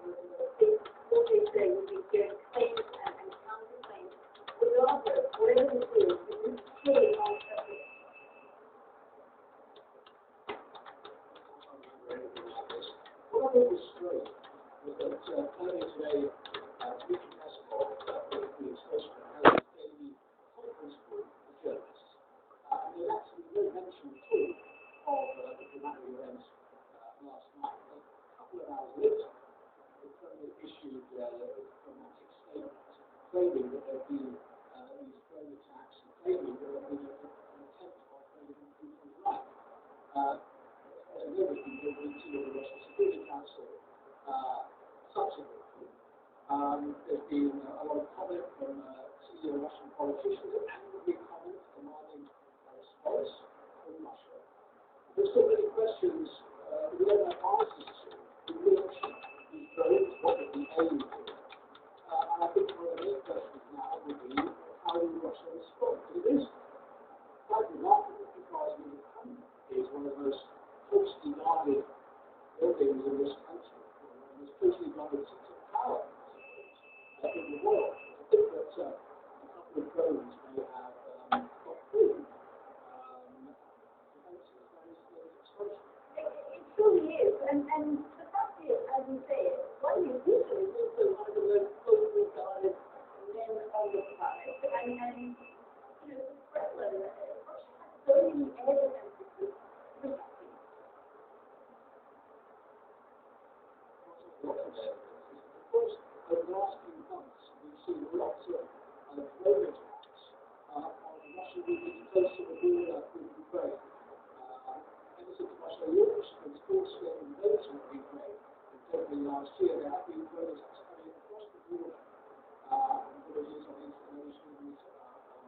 S3: what they say will be getting claims and counterclaims. Regardless, whatever this is clearly unacceptable.
S10: What I think was strange was that earlier today, Dmitry Peskov the expression of how his daily conference call with journalists. And there was actually no mention at all of the dramatic events last night. But a couple of hours later, the Kremlin issued a dramatic statement claiming that there had been these drone attacks and claiming that there had been an attempt on President Putin's life. And everything that we see in the Russian Security Council subsequently. There's been a lot of comment from senior Russian politicians and angry comments demanding a response from Russia. There's still many questions we don't have answers to. We launch these drones, what would the aim be? And I think one of the main questions now would be how will Russia respond? It is quite remarkable because the Kremlin is one of the most closely guarded buildings things in this country. And it's totally got its power in the world. I think that a couple of drones may have got through defenses that is exposure.
S3: It truly is, and the fact is, as you say, what you usually is also one of the most closely guarded men on the planet, and you know, the Kremlin, Russia has so many air defenses to protect you.
S10: Of course, over the last few months, we've seen lots of drone attacks on Russia moving close to the border with Ukraine. Ever since Russia launched its full-scale invasion of Ukraine in February last year, there have been drone attacks coming across the border, villages on installations, on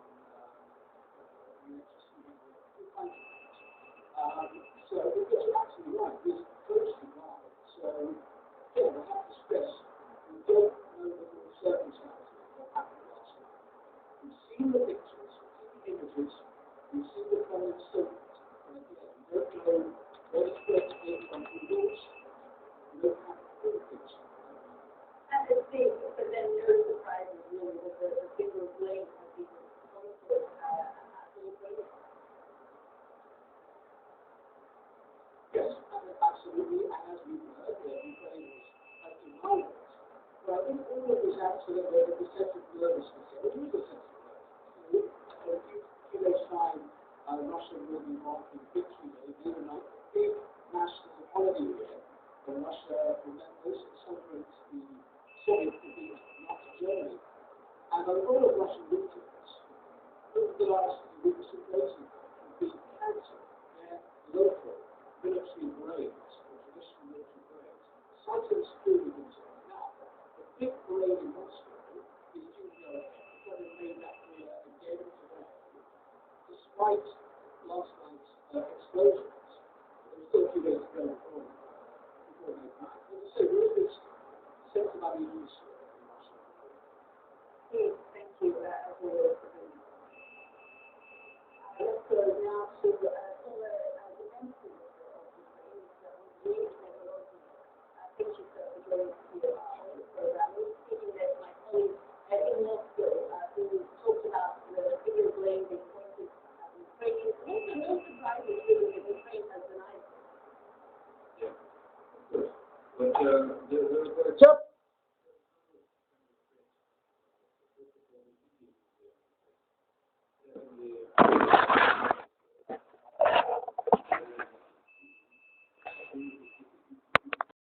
S10: electricity, all kinds of things. So, because you're absolutely right, this is closely guarded. So, yeah, I have to stress, we don't know the full circumstances of what happened last night. We've seen the pictures, we've seen the images, we've seen the common statement, but again, we don't know where the threat came from, who launched it. We don't have the full picture.
S3: And it's big, but then no surprises really that the bigger blame has been conflict at the Ukraine.
S10: Yes, absolutely, and as we've heard, Ukraine has denied it. But I think all of this adds to the sense of nervousness. It is a sense of nervousness. In a few days' time, Russia will be marking Victory Day, being a big national holiday here when Russia remembers and celebrates the Soviet defeat of Nazi Germany. And a lot of Russian militants, over the last few weeks and days, have been cancelled their local military parades, or traditional military parades, citing security concerns. Now, the big parade in Moscow is due to go ahead. They've made that clear again today. Despite last night's explosions, there's still a few days to go before they back. As I say, there is this sense of unease in Russia.
S3: Yes, thank you, as always. Let's go now to the defense minister of Ukraine, Mr. Hooghly. There's a lot of pictures that are going to see on the program. We're speaking with my colleague in Moscow, who talked about the bigger blame being pointed at the Ukrainians. Also, no surprises really that Ukraine has denied it.
S9: Yeah, of course. But there are